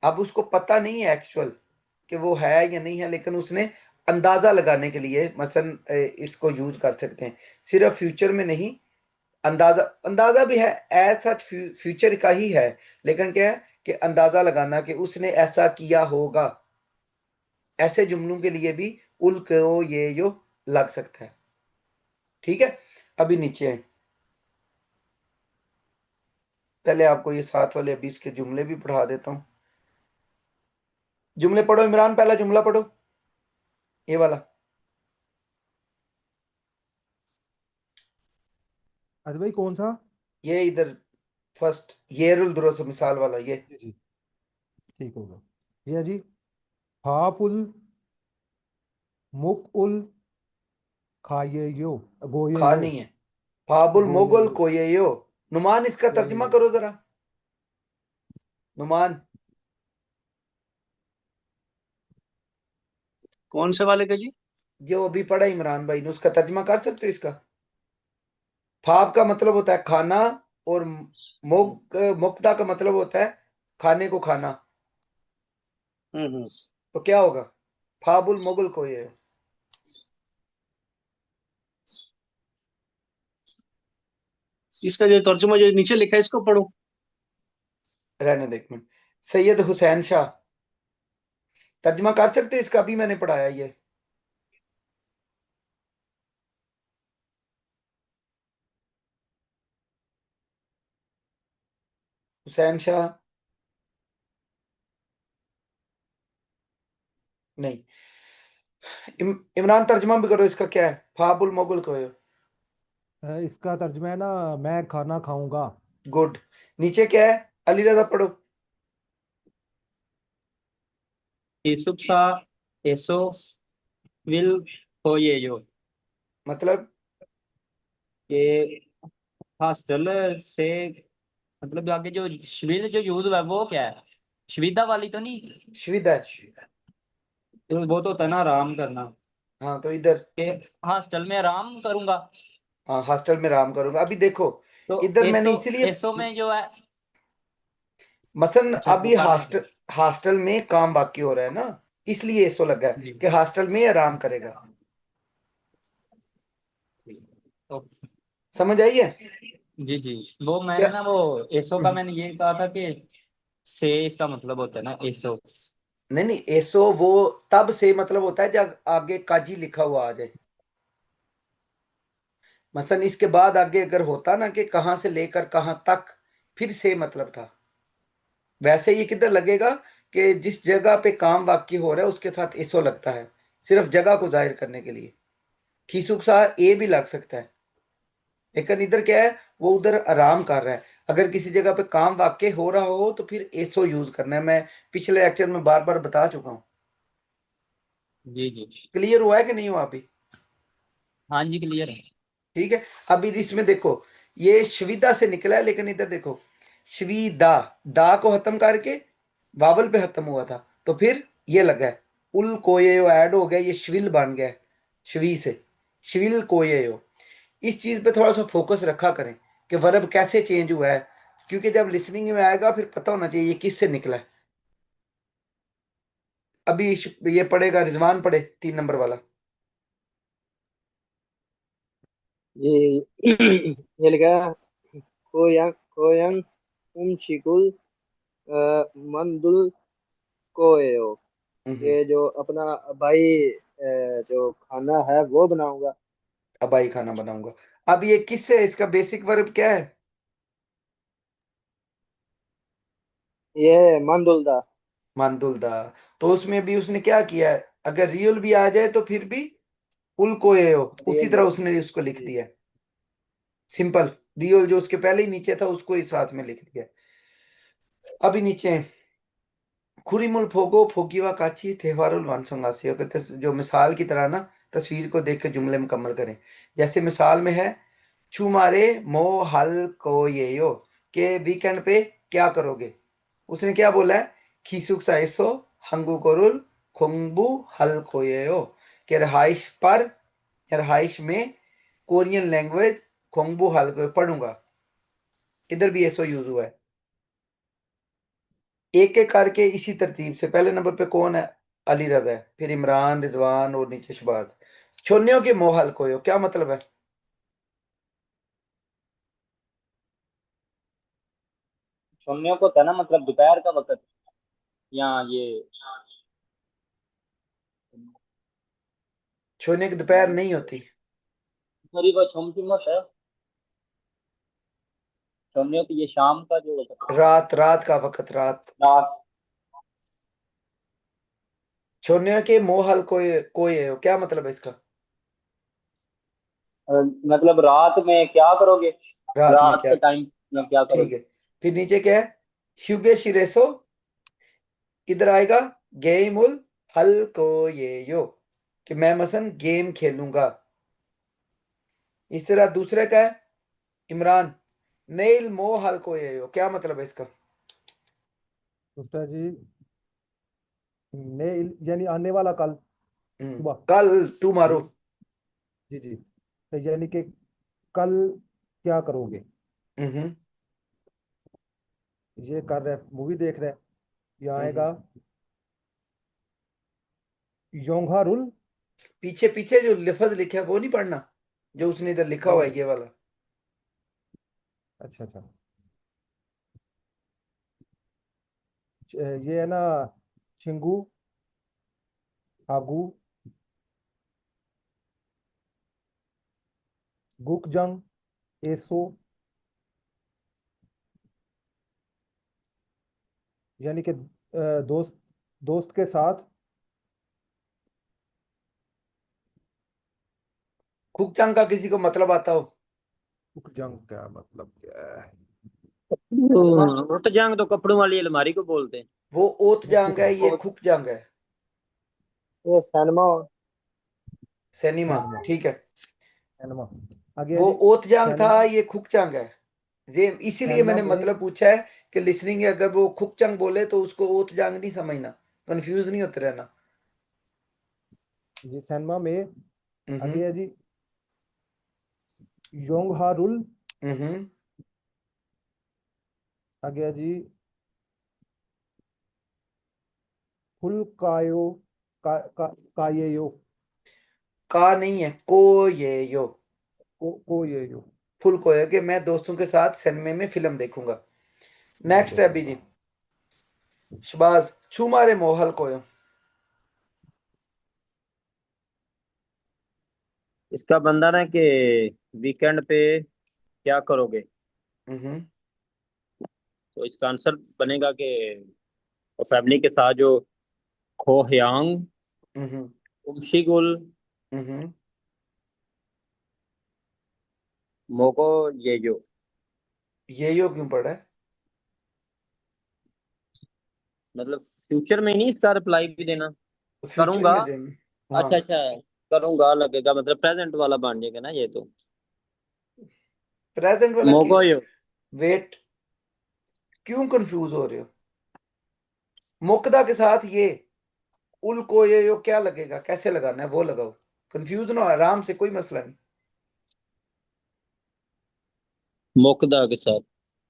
अब उसको पता नहीं है एक्चुअल कि वो है या नहीं है, लेकिन उसने अंदाजा लगाने के लिए मसलन इसको यूज कर सकते हैं, सिर्फ फ्यूचर में नहीं। अंदाजा, अंदाजा भी है, ऐसा फ्यूचर का ही है, लेकिन क्या है कि अंदाजा लगाना कि उसने ऐसा किया होगा, ऐसे जुमलों के लिए भी उल को ये यो लग सकता है। ठीक है। अभी नीचे है, पहले आपको ये साथ वाले अभी इसके जुमले भी पढ़ा देता हूँ। जुमले पढ़ो इमरान, पहला जुमला पढ़ो, ये वाला, अरे भाई कौन सा? ये इधर फर्स्ट, ये रुल दुरुस्त मिसाल वाला ये। जी जी, ठीक होगा। ये है जी, फापुल मुक उल खाये यो, गोये खा यो, नहीं है, फाबुल गोये मोगल यो, कोयेयो। नुमान इसका गोये तर्जुमा यो। करो जरा, नुमान। कौन से वाले का जी? जो अभी पढ़ा इमरान भाई ने, उसका तर्जुमा कर सकते हो इसका? फाब का मतलब होता है खाना, और मुक्ता का मतलब होता है खाने को खाना, हम्म। तो क्या होगा, फाबुल मोगल कोये। इसका जो तर्जुमा जो नीचे लिखा है इसको पढ़ो। रहने दो एक मिनट। सैयद हुसैन शाह, तर्जमा कर सकते हो इसका? अभी मैंने पढ़ाया ये। हुसैन शाह नहीं। इमरान तर्जमा भी करो इसका, क्या है? फाबुल मोगल को। इसका तर्जुमा है ना, मैं खाना खाऊंगा। गुड। नीचे क्या है? अली रजा पढ़ो। यूसुफ सा एसो विल होये जो, मतलब ये हॉस्टल से, मतलब आगे जो शविल जो यूज है वो क्या है? शविदा वाली तो नहीं? शिविदा है। तो वो तो होता है ना आराम करना, हाँ तो इधर, कि हॉस्टल में आराम करूंगा। हाँ हॉस्टल में आराम करूंगा। अभी देखो, तो इधर मैंने एसो, इसीलिए, एसो में जो है, मसलन अच्छा वो अभी कर रहे हॉस्टल, हॉस्टल में काम बाकी हो रहा है ना, इसलिए ऐसो लगा है जी कि हॉस्टल में आराम करेगा। तो, समझ आई है जी जी। वो क्या? मैंने ना वो एसो का मैंने ये कहा था कि से इसका मतलब होता है ना एसो। नहीं नहीं, ऐसो वो तब से मतलब होता है जब आगे काजी लिखा हुआ आ जाए। मसलन इसके बाद आगे अगर होता ना कि कहां से लेकर कहां तक, फिर से मतलब था। वैसे ये किधर लगेगा कि जिस जगह पे काम वाकई हो रहा है उसके साथ ऐसो लगता है, सिर्फ जगह को जाहिर करने के लिए। खीसुक सा ए भी लग सकता है, लेकिन इधर क्या है, वो उधर आराम कर रहा है। अगर किसी जगह पे काम वाकई हो रहा हो तो फिर ऐसो यूज करना है। मैं पिछले लेक्चर में बार बार बता चुका हूँ। जी जी। क्लियर हुआ है कि नहीं हुआ अभी? हाँ जी क्लियर है। ठीक है। अभी इसमें देखो, ये श्विदा से निकला है, लेकिन इधर देखो, श्विदा, दा को खत्म करके वावल पे खत्म हुआ था, तो फिर ये लगा है उल कोये ऐड हो गया, ये श्विल बन गया है, श्वी से श्विल कोये। इस चीज पे थोड़ा सा फोकस रखा करें कि वर्ब कैसे चेंज हुआ है, क्योंकि जब लिसनिंग में आएगा फिर पता होना चाहिए ये किससे निकला है। अभी ये पढ़ेगा, रिजवान पढ़े 3 नंबर वाला। ये ये लिखा है, कोयंग उमशिकुल मंदुल कोएयो। ये जो अपना भाई जो खाना है वो बनाऊंगा। अब आई खाना बनाऊंगा। अब ये किससे है? इसका बेसिक वर्ब क्या है? ये मंदुल दा। मानदुलदा। तो उसमें भी उसने क्या किया है, अगर रियल भी आ जाए तो फिर भी उल कोए हो, उसी रियल तरह में। उसने उसको लिख जी। दिया। सिंपल। रियल जो उसके पहले ही नीचे था उसको ही साथ में लिख दिया। अभी नीचे खुरीमुल फोगो फोगीवा काची त्योहारुल वानसंगासी, अगर जो मिसाल की तरह ना तस्वीर को देख के जुमले मुकम्मल करें। जैसे मिसाल में है, छुमारे मो हल को ये यो, के वीकेंड पे क्या करोगे? उसने क्या बोला है? खीसुक साइसो हंगू कोरुल खोंगबू हल कोये हो, कि रहाइश पर या रहाइश में कोरियन लैंग्वेज खोंगबू हल को पढ़ूंगा। इधर भी ऐसो यूज हुआ है। एक एक करके इसी तरतीब से, पहले नंबर पे कौन है? अली रजा है, फिर इमरान, रिजवान और नीचे शबाज। छोनियों के मोहल कोयो क्या मतलब है? सुनने को था ना, मतलब दोपहर का वक्त, या ये छोने की दोपहर नहीं होती। सॉरी वो छुम छुम होता है, सुनने की ये शाम का जो वक्त है, रात, रात का वक्त, रात। रात। छोनियों के मोहल कोये कोये हो क्या मतलब है इसका? मतलब रात में क्या करोगे, रात में रात क्या? के टाइम में क्या ठीक करोगे। है। फिर नीचे क्या है? ह्यूगे शिरेसो, इधर आएगा गेमुल हल को ये यो, कि मैं मसन गेम खेलूंगा। इस तरह दूसरे का है, इमरान, नेल मो हल को ये यो क्या मतलब है इसका? उसका जी, ने यानी आने वाला कल, सुबह। कल टू मारो। जी जी। तो यानी कि कल क्या करोगे? हम्म ये कर रहे, मूवी देख रहे, यहाँ हम्म। आएगा योंघारुल। पीछे पीछे जो लफ्ज लिखा है वो नहीं पढ़ना, जो उसने इधर लिखा हुआ है ये वाला। नहीं नहीं, अच्छा अच्छा। ये है ना, चिंगू, आगू, गुकजंग, एसो, यानी कि दोस्त, दोस्त के साथ। खुकचंग का किसी को मतलब आता हो? गुकजंग क्या मतलब क्या है? वो तो जंग तो कपड़ों वाली अलमारी को बोलते हैं। वो ओत ये जांग है, ये ओत खुक जांग है। ये सैनमा सैनिमा, सैनमा, ठीक है। सैनमा। आगे है वो जी। ओत जांग था, सैनमा, ये खुक जांग है। ये इसीलिए सैनमा मैंने में, मतलब पूछा है कि लिसनिंग है, अगर वो खुक चंग बोले तो उसको ओत जांग नहीं समझना, कंफ्यूज नहीं होते रहना। जी सैनमा में। हम्म आगे है जी योंगहारुल। हम्म। आगे है जी फुलकायो, कायेयो, का नहीं है, को ये यो। कोयेयो। फुल को है कि मैं दोस्तों के साथ सिनेमा में फिल्म देखूंगा। मैं नेक्स्ट है अभी देखूंगा। जी। शबाज छुमारे मोहल कोयो। इसका बंधन है कि वीकेंड पे क्या करोगे। हम्म तो इसका आंसर बनेगा कि फैमिली के साथ जो खोहयांग हम्म उमशीगुल हम्म। मोगो येयो। ये यो क्यों पड़ा है? मतलब फ्यूचर में नहीं इसका रिप्लाई भी देना। फ्यूचर करूंगा। में देंगे। हाँ, अच्छा अच्छा। करूंगा लगेगा, मतलब प्रेजेंट वाला बन जाएगा ना ये तो। प्रेजेंट वाला की। मोगोयो। वेट, क्यों कंफ्यूज हो रहे हो? मुकदा के साथ ये उल को ये यो क्या लगेगा, कैसे लगाना है वो लगाओ। कंफ्यूज ना हो, आराम से, कोई मसला नहीं। मोकदा के साथ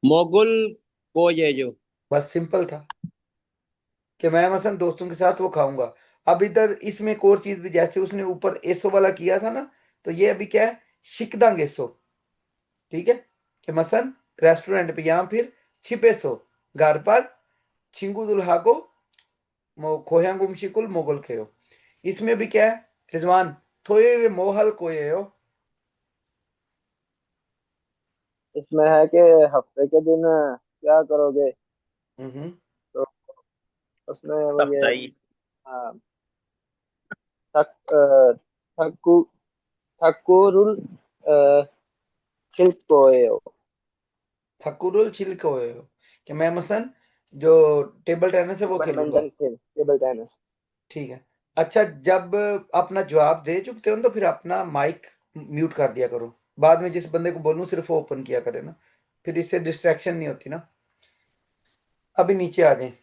मोगुल को येयो। बस सिंपल था कि मैं मसलन दोस्तों के साथ वो खाऊंगा। अब इधर इसमें एक और चीज भी, जैसे उसने ऊपर एसो वाला किया था ना, तो ये अभी क्या है, शिकदांग एसो। ठीक है, कि मसलन रेस्टोरेंट पे, या फिर छिपे सो घर पर, छिंगू दुल्हा को खोयांगुम शिकुल मोगल खेयो। इसमें भी क्या है रिजवान, थोड़े मोहल कोये हो। इसमें है कि हफ्ते के दिन क्या करोगे। हम्म तो उसमें वो ये सप्ताई। हाँ, थक थकू थकुरुल शिल्पोयो थकुरुल छिल कोये हो, कि मैं मसलन जो टेबल टेनिस है वो खेलूंगा। बैडमिंटन खेल टेबल टेनिस। ठीक है। अच्छा, जब अपना जवाब दे चुकते हो ना, तो फिर अपना माइक म्यूट कर दिया करो। बाद में जिस बंदे को बोलूं सिर्फ वो ओपन किया करे ना, फिर इससे डिस्ट्रैक्शन नहीं होती ना। अभी नीचे आ जाए।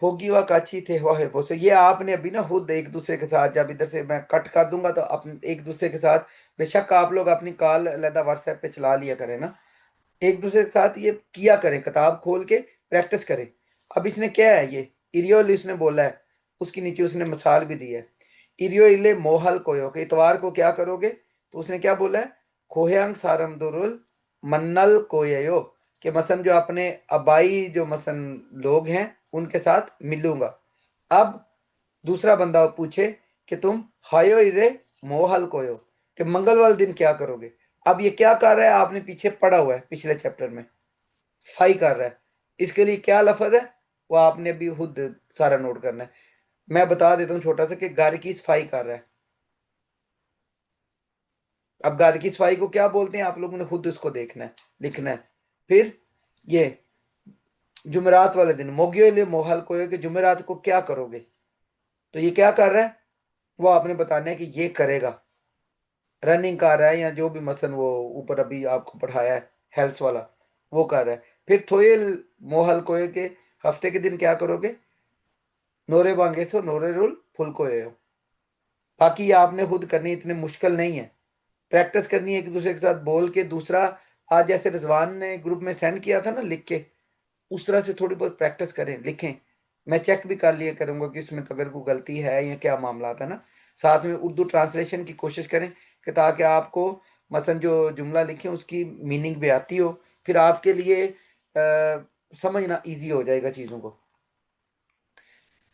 फोगी व काची थे वाहे बोसे, ये आपने अभी ना खुद एक दूसरे के साथ, जब इधर से मैं कट कर दूंगा तो अपन एक दूसरे के साथ, बेशक आप लोग अपनी कॉल अलहदा व्हाट्सएप पे चला लिया करें ना, एक दूसरे के साथ ये किया करें, किताब खोल के प्रैक्टिस करें। अब इसने क्या है, ये इरियोल इसने बोला है, उसके नीचे उसने मिसाल भी दी है। इरियो इले मोहल कोयो, के इतवार को क्या करोगे, तो उसने क्या बोला है, खोयांग सारम दुरुल मन्नल कोयो, कि मसन जो अपने अबाई जो मसन लोग हैं उनके साथ मिलूंगा। अब दूसरा बंदा पूछे कि तुम हायो इरे मोहल कोयो, कि मंगलवार दिन क्या करोगे। अब ये क्या कर रहा है, आपने पीछे पढ़ा हुआ है पिछले चैप्टर में, सफाई कर रहा है। इसके लिए क्या लफज है, वो आपने अभी खुद सारा नोट करना है। मैं बता देता हूँ छोटा सा, कि घर की सफाई कर रहा है। अब घर की सफाई को क्या बोलते हैं, आप लोगों ने खुद उसको देखना है, लिखना है। फिर ये जुमेरात वाले दिन मोगियो ले मोहल को, कि जुमेरात को क्या करोगे, तो ये क्या कर रहा है, वो आपने बताना है कि ये करेगा। रनिंग कर रहा है, या जो भी मसन वो ऊपर अभी आपको पढ़ाया है हेल्थ वाला, वो कर रहा है। फिर थोयल मोहल कोए के हफ्ते के दिन क्या करोगे, नोरे बांगे सो नोरे रुल फुल कोए हो। बाकी ये आपने खुद करनी, इतने मुश्किल नहीं है। प्रैक्टिस करनी है एक दूसरे के साथ बोल के। दूसरा, आज जैसे रिजवान ने ग्रुप में सेंड किया था ना लिख के, उस तरह से थोड़ी बहुत प्रैक्टिस करें, लिखें। मैं चेक भी कर लिया करूंगा कि इसमें तो अगर कोई गलती है या क्या मामला था ना। साथ में उर्दू ट्रांसलेशन की कोशिश करें, कि ताकि आपको मसलन जो जुमला लिखे उसकी मीनिंग भी आती हो, फिर आपके लिए समझना इजी हो जाएगा चीज़ों को।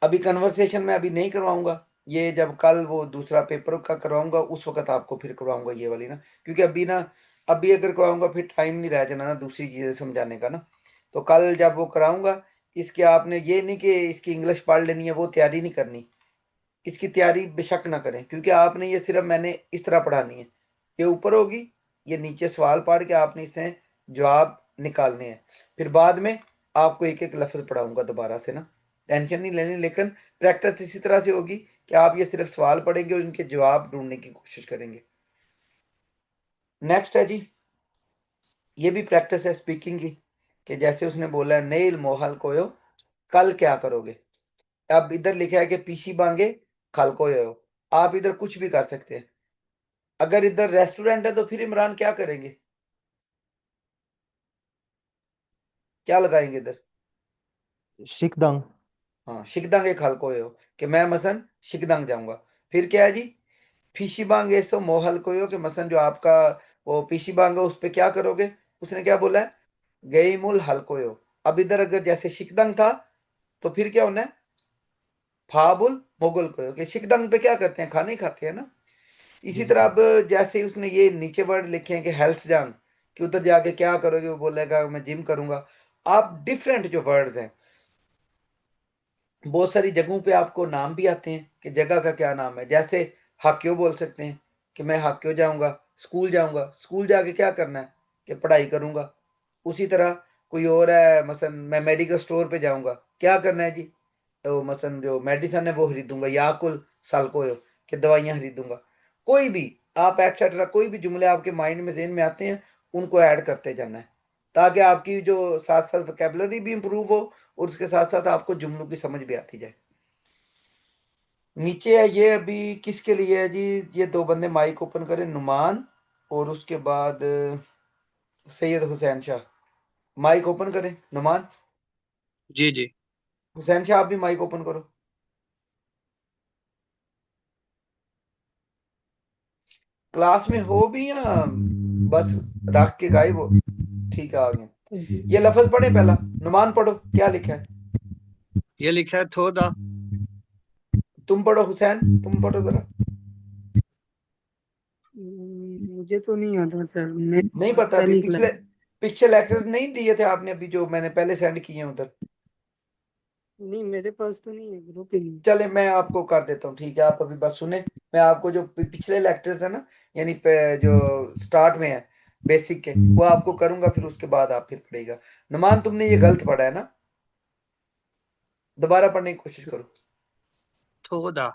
अभी कन्वर्सेशन में अभी नहीं करवाऊंगा, ये जब कल वो दूसरा पेपर का करवाऊंगा उस वक्त आपको फिर करवाऊंगा ये वाली ना, क्योंकि अभी अगर करवाऊंगा फिर टाइम नहीं रह जाना ना दूसरी चीजें समझाने का ना। तो कल जब वो कराऊंगा, इसके आपने ये नहीं कि इसकी इंग्लिश पढ़ लेनी है, वो तैयारी नहीं करनी, इसकी तैयारी बेशक ना करें, क्योंकि आपने ये सिर्फ मैंने इस तरह पढ़ानी है। ये ऊपर होगी, ये नीचे सवाल पढ़ के आपने इससे जवाब निकालने हैं। फिर बाद में आपको एक एक लफ्ज पढ़ाऊंगा दोबारा से ना, टेंशन नहीं लेनी। लेकिन प्रैक्टिस इसी तरह से होगी कि आप ये सिर्फ सवाल पढ़ेंगे और इनके जवाब ढूंढने की कोशिश करेंगे। नेक्स्ट है जी, ये भी प्रैक्टिस है स्पीकिंग की, कि जैसे उसने बोला है नेल मोहल कोयो, कल क्या करोगे। अब इधर लिखा है कि पीसी बांगे खल कोयो, आप इधर कुछ भी कर सकते हैं। अगर इधर रेस्टोरेंट है तो फिर इमरान क्या करेंगे, क्या लगाएंगे इधर। शिकदंग। हाँ, शिकदंग एक हल कोयो, कि मैं मसन शिकदंग जाऊंगा। फिर क्या है जी, फीशीबांग ऐसो मोहल कोयो, कि मसन जो आपका वो पीशीबांग है उस पे क्या करोगे। उसने क्या बोला है, गईमुल हल कोयो। अब इधर अगर जैसे शिकदंग था तो फिर क्या होना है, फाबुल मोगल कोयो, कि शिकदंग पे क्या करते हैं, खाने ही खाते हैं ना। इसी तरह अब जैसे उसने ये नीचे वर्ड लिखे हैं कि हेल्थ जंग, कि उधर जाके क्या करोगे, वो बोलेगा मैं जिम करूंगा। आप डिफरेंट जो वर्ड्स हैं, बहुत सारी जगहों पे आपको नाम भी आते हैं कि जगह का क्या नाम है। जैसे हाक्यो बोल सकते हैं कि मैं हाक्यो जाऊंगा, जाऊंगा, स्कूल जाके क्या करना है, कि पढ़ाई करूंगा। उसी तरह कोई और है, मसलन मैं मेडिकल स्टोर पे जाऊंगा, क्या करना है जी, तो मसलन जो मेडिसन है वो खरीदूंगा, या कुल सालकोयो, कि दवाइयाँ खरीदूंगा। कोई भी आप एक्सेट्रा कोई भी जुमले आपके माइंड में जेहन में आते हैं, उनको ऐड करते जाना है, ताकि आपकी जो साथ साथ वोकेबलरी भी इंप्रूव हो और उसके साथ साथ आपको जुमलों की समझ भी आती जाए। नीचे है ये अभी किसके लिए है जी, ये दो बंदे माइक ओपन करें, नुमान और उसके बाद सैयद हुसैन शाह। माइक ओपन करें नुमान, जी जी। हुसैन शाह आप भी माइक ओपन करो। क्लास में हो भी या बस रख के गायब हो। ठीक है, आ गए। ये लफ्ज पढ़े पहला, नुमान पढ़ो क्या लिखा है। ये लिखा है थोड़ा। तुम पढ़ो हुसैन, तुम पढ़ो जरा। मुझे तो नहीं आता सर, मैं नहीं पता, अभी पहली पिछले क्लास। पिक्चर एक्सेस नहीं दिए थे आपने अभी, जो मैंने पहले सेंड किए हैं उधर। नहीं मेरे पास तो नहीं है, ग्रुप ही नहीं। चले मैं आपको कर देता हूँ, ठीक है, आप अभी बस सुने। मैं आपको जो पिछले लेक्चर्स है ना, यानी जो स्टार्ट में है बेसिक के, वो आपको करूंगा, फिर उसके बाद आप फिर पढ़ेगा। नुमान तुमने ये गलत पढ़ा है ना, दोबारा पढ़ने की कोशिश करो। थोड़ा।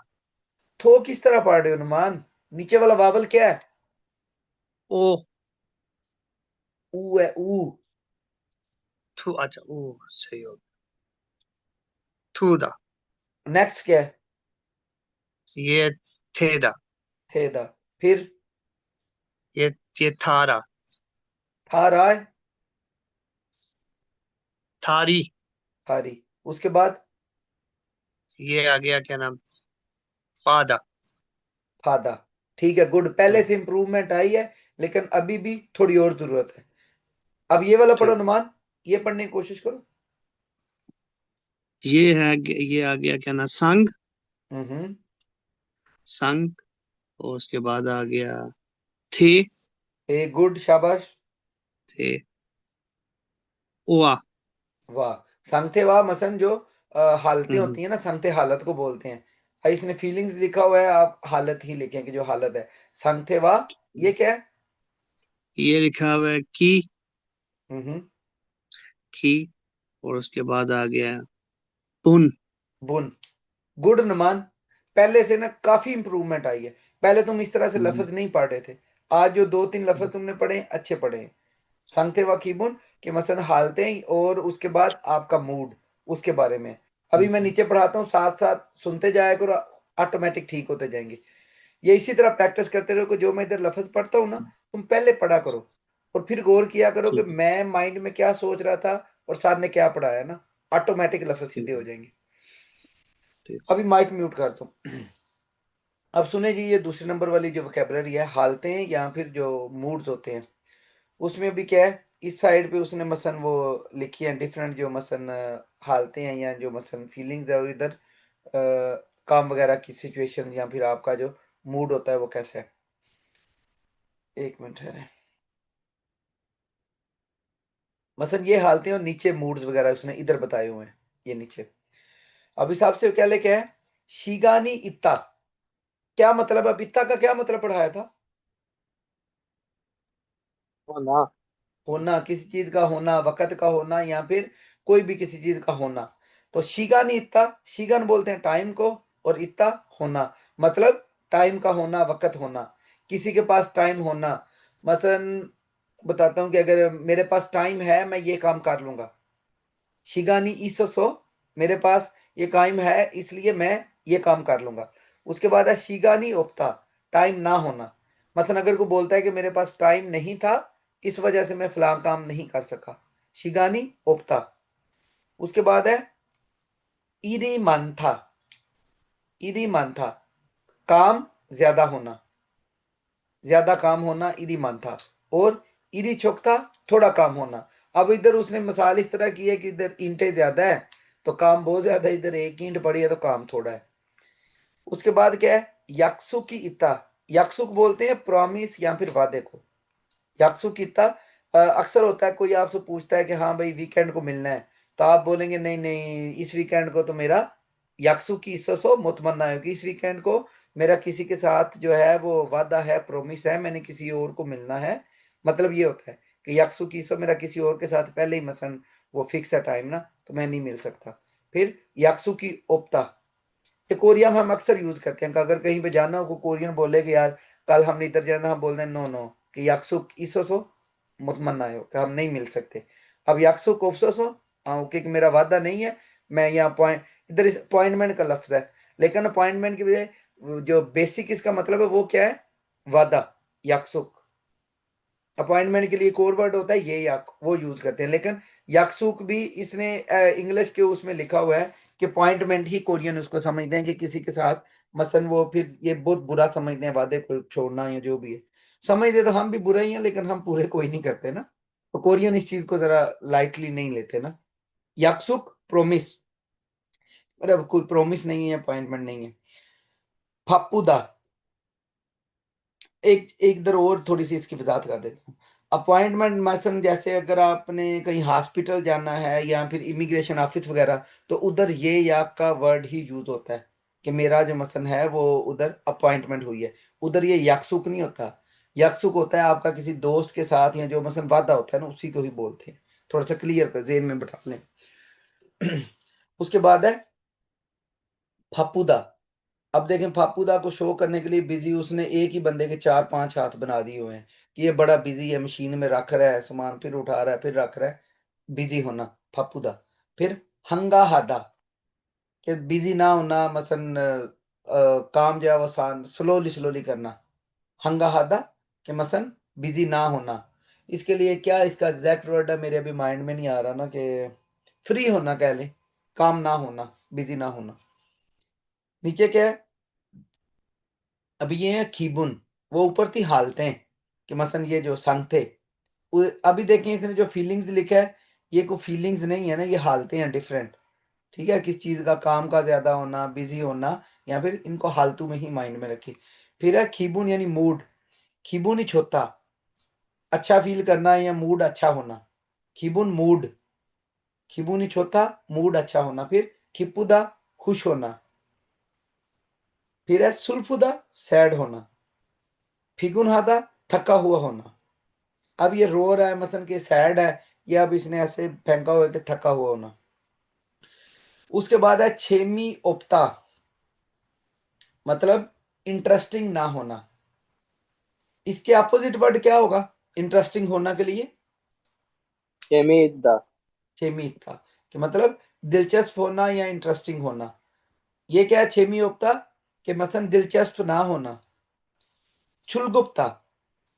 थो किस तरह पढ़ रहे हो नुमान, नीचे वाला वावल क्या है, ओ। ऊ है ऊ। अच्छा, ओ सही हो गया। थोड़ा। नेक्स्ट क्या है, ये थेदा। थे दा। फिर ये ये थारा। था रहा है, थारी। थारी। उसके बाद ये आ गया क्या नाम, पादा। फादा। ठीक है, गुड, पहले हम्म, से इंप्रूवमेंट आई है, लेकिन अभी भी थोड़ी और जरूरत है। अब ये वाला पढ़ो ठीक। नुमान, ये पढ़ने की कोशिश करो। ये है, ये आ गया क्या नाम, संग। हम्म। संग। और उसके बाद आ गया थे। ए गुड, शाबाश। थे। ओआ। वाह, संगते वाह, मसन जो हालतें हम्म, होती हैं ना, संगते हालत को बोलते हैं। इसने फीलिंग्स लिखा हुआ है, आप हालत ही लिखें कि जो हालत है। संगते वाह, ये क्या है। ये लिखा हुआ है की। हम्म। की। और उसके बाद आ गया पुन। बुन। गुड नुमान, पहले से ना काफी इंप्रूवमेंट आई है। पहले तुम इस तरह से हम्म, लफ्ज नहीं पढ़ रहे थे, आज जो दो तीन लफ्ज तुमने पढ़े हैं, अच्छे पढ़े हैं। संगते वकीबुन, कि मसलन हालतें और उसके बाद आपका मूड, उसके बारे में। अभी मैं नीचे पढ़ाता हूँ, साथ साथ सुनते जाया करो, ऑटोमेटिक ठीक होते जाएंगे। ये इसी तरह प्रैक्टिस करते रहो कि जो मैं इधर लफ्ज पढ़ता हूँ ना, तुम पहले पढ़ा करो और फिर गौर किया करो कि ठीक है। मैं माइंड में क्या सोच रहा था और सर ने क्या पढ़ाया ना, ऑटोमेटिक लफ्ज सीधे ठीक हो है। जाएंगे। ठीक। अभी माइक म्यूट कर दो। अब सुने जी, ये दूसरे नंबर वाली जो वोकेबलरी है, हालतें या फिर जो मूड्स होते हैं, उसमें भी क्या है, इस साइड पे उसने मसन वो लिखी है डिफरेंट जो मसन हालतें हैं या जो मसन फीलिंग्स है, और इधर काम वगैरह की सिचुएशन या फिर आपका जो मूड होता है वो कैसा है। एक मिनट है, मसलन ये हालतें और नीचे मूड्स वगैरह उसने इधर बताए हुए हैं ये नीचे। अब हिसाब से क्या लेके है, शिगानी इत्ता, क्या मतलब है? अब इत्ता का क्या मतलब पढ़ाया था? होना। होना, किसी चीज का होना, वक़्त का होना या फिर कोई भी किसी चीज का होना। तो शिगानी इत्ता, शिगन बोलते हैं टाइम को और इत्ता होना, मतलब टाइम का होना, वक़्त होना, किसी के पास टाइम होना। मसलन बताता हूँ कि अगर मेरे पास टाइम है मैं ये काम कर लूंगा, शिगानी इसोसो, मेरे पास ये टाइम है इसलिए मैं ये काम कर लूंगा। उसके बाद है शिगानी ओप्ता, टाइम ना होना, मतलब अगर कोई बोलता है कि मेरे पास टाइम नहीं था इस वजह से मैं फलां काम नहीं कर सका, शिगानी ओप्ता। उसके बाद है इरी मानथा, इरी मानथा, काम ज्यादा होना, ज्यादा काम होना इरी मानथा। और इरी छोकता, थोड़ा काम होना। अब इधर उसने मिसाल इस तरह की है कि इधर ईंटें ज्यादा है तो काम बहुत ज्यादा है, इधर एक ईंट पड़ी है तो काम थोड़ा है। उसके बाद क्या है, याक्सुक की इत्ता, याक्सुक बोलते हैं प्रॉमिस या फिर वादे को। याक्सुक की इत्ता अक्सर होता है कोई आपसे पूछता है कि हाँ भाई वीकेंड को मिलना है, तो आप बोलेंगे नहीं नहीं इस वीकेंड को तो मेरा याक्सुक की इसो मुतमन्ना है कि इस वीकेंड को मेरा किसी के साथ जो है वो वादा है, प्रोमिस है, मैंने किसी और को मिलना है। मतलब ये होता है कि याक्सुक की इसो मेरा किसी और के साथ पहले ही मसन वो फिक्स है टाइम ना, तो मैं नहीं मिल सकता। फिर याक्सुक की ओप्ता, ये कोरिया में हम अक्सर यूज करते हैं कि अगर कहीं पे जाना हो को कोरियन बोले कि यार कल हमने इधर जाना, हम बोल दें नो नो कि याक्सुक इसोसो मुतमन्ना हो कि हम नहीं मिल सकते। अब याक्सुक ओफसोसो, हाँ ओके कि मेरा वादा नहीं है, मैं यहाँ पॉइंट, इधर इस अपॉइंटमेंट का लफ्ज है, लेकिन अपॉइंटमेंट की बजाय जो बेसिक इसका मतलब है वो क्या है, वादा, याक्सुक। अपॉइंटमेंट के लिए एक और वर्ड होता है ये याक, वो यूज करते हैं, लेकिन याक्सुक भी इसने इंग्लिश के उसमें लिखा हुआ है कि अपॉइंटमेंट ही कोरियन उसको समझते हैं कि किसी के साथ मसन वो फिर ये बहुत बुरा समझते हैं वादे को छोड़ना या जो भी है। समझते तो हम भी बुरा ही हैं लेकिन हम पूरे कोई नहीं करते ना, तो कोरियन इस चीज को जरा लाइटली नहीं लेते ना। याक्सुक प्रोमिस, मतलब कोई प्रोमिस नहीं है, अपॉइंटमेंट नहीं है। फापुदा, एक एक इधर और थोड़ी सी इसकी वजाहत कर देता हूँ। अपॉइंटमेंट मसलन जैसे अगर आपने कहीं हॉस्पिटल जाना है या फिर इमिग्रेशन ऑफिस वगैरह, तो उधर ये या का वर्ड ही यूज होता है कि मेरा जो मसलन है वो उधर अपॉइंटमेंट हुई है। उधर ये याकसुक नहीं होता, याकसुक होता है आपका किसी दोस्त के साथ या जो मसलन वादा होता है ना उसी को ही बोलते हैं। थोड़ा सा क्लियर कर जेन में बैठा लें। उसके बाद है फापूदा। अब देखें फापूदा को शो करने के लिए बिजी उसने एक ही बंदे के 4-5 हाथ बना दिए हुए हैं कि ये बड़ा बिजी है, मशीन में रख रहा है सामान, फिर उठा रहा है, फिर रख रहा है, बिजी होना फापूदा। फिर हंगा हादा, कि बिजी ना होना, मसन काम जो है वो आसान स्लोली स्लोली करना, हंगा हादा कि मसन बिजी ना होना। इसके लिए क्या इसका एग्जैक्ट वर्ड है मेरे अभी माइंड में नहीं आ रहा ना, कि फ्री होना कह लें, काम ना होना, बिजी ना होना। नीचे क्या है, अभी ये है खीबुन, वो ऊपर थी हालतें कि मसन ये जो संग थे। अभी देखें इसने जो फीलिंग्स लिखा है ये कोई फीलिंग्स नहीं है ना, ये हालतें हैं डिफरेंट। ठीक है, किस चीज का, काम का ज्यादा होना, बिजी होना, या फिर इनको हालतू में ही माइंड में रखिए। फिर है खीबुन यानी मूड, खीबुन ही छोता, अच्छा फील करना या मूड अच्छा होना, खीबुन मूड, खीबुन ही छोता मूड अच्छा होना। फिर खिपुदा खुश होना। फिर है सुल्फुदा सैड होना। फिगुन हादा थका हुआ होना। अब ये रो रहा है मसलन कि सैड है, या अब इसने ऐसे फेंका हुआ है कि थका हुआ होना। उसके बाद है छेमी ओप्ता, मतलब इंटरेस्टिंग ना होना। इसके अपोजिट वर्ड क्या होगा इंटरेस्टिंग होना के लिए? एमिदा। छेमी ओप्ता, कि मतलब दिलचस्प होना या इंटरेस्टिंग होना। ये क्या है छेमी ओप्ता, कि मसलन दिलचस्प ना होना। छुलगुप्ता,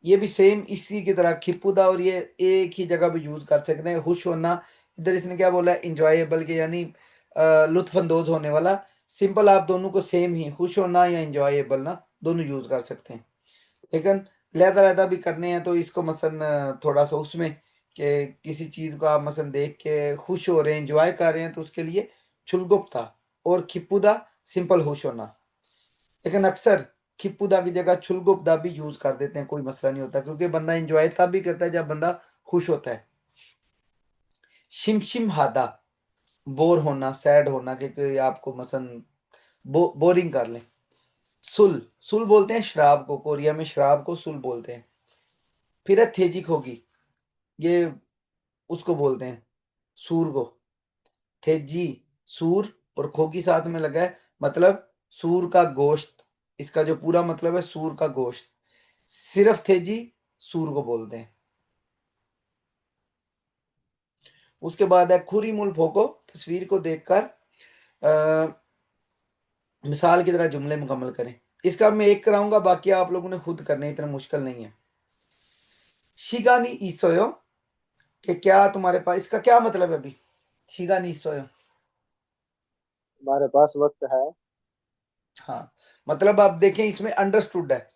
ये भी सेम इसी की तरह खिपुदा, और ये एक ही जगह भी यूज कर सकते हैं। खुश होना, इधर इसने क्या बोला इंजॉयबल के यानी लुत्फानंदोज होने वाला। सिंपल आप दोनों को सेम ही, खुश होना या इंजॉयबल ना, दोनों यूज कर सकते हैं। लेकिन लहदा लहदा भी करने हैं तो इसको मसन थोड़ा सा उसमें कि किसी चीज को आप मसन देख के खुश हो रहे हैं, इंजॉय कर रहे हैं, तो उसके लिए छुलगुप्ता। और खिपुदा सिंपल हुश होना। लेकिन अक्सर खिपुदा की जगह छुलगुपदा भी यूज कर देते हैं, कोई मसला नहीं होता, क्योंकि बंदा एंजॉय तब भी करता है जब बंदा खुश होता है। शिमशिम हादा, बोर होना, सैड होना कि कोई आपको मसन बोरिंग कर ले। सुल, सुल बोलते हैं शराब को, कोरिया में शराब को सुल बोलते हैं। फिर है थेजी खोगी, ये उसको बोलते हैं सूर को। थेजी सूर और खोगी साथ में लगा है, मतलब सूर का गोश्त। इसका जो पूरा मतलब है सूर का गोश्त। सिर्फ थेजी सूर को बोलते हैं। उसके बाद है खुरी मुल फोको, तस्वीर को देखकर मिसाल की तरह जुमले मुकम्मल करें। इसका मैं एक कराऊंगा, बाकी आप लोगों ने खुद करने, इतना मुश्किल नहीं है। शिगानी ईसोयो, कि क्या तुम्हारे पास, इसका क्या मतलब है अभी? शिगानी ईसोयो, हमारे पास वक्त है। हाँ, मतलब आप देखें इसमें अंडरस्टूड है।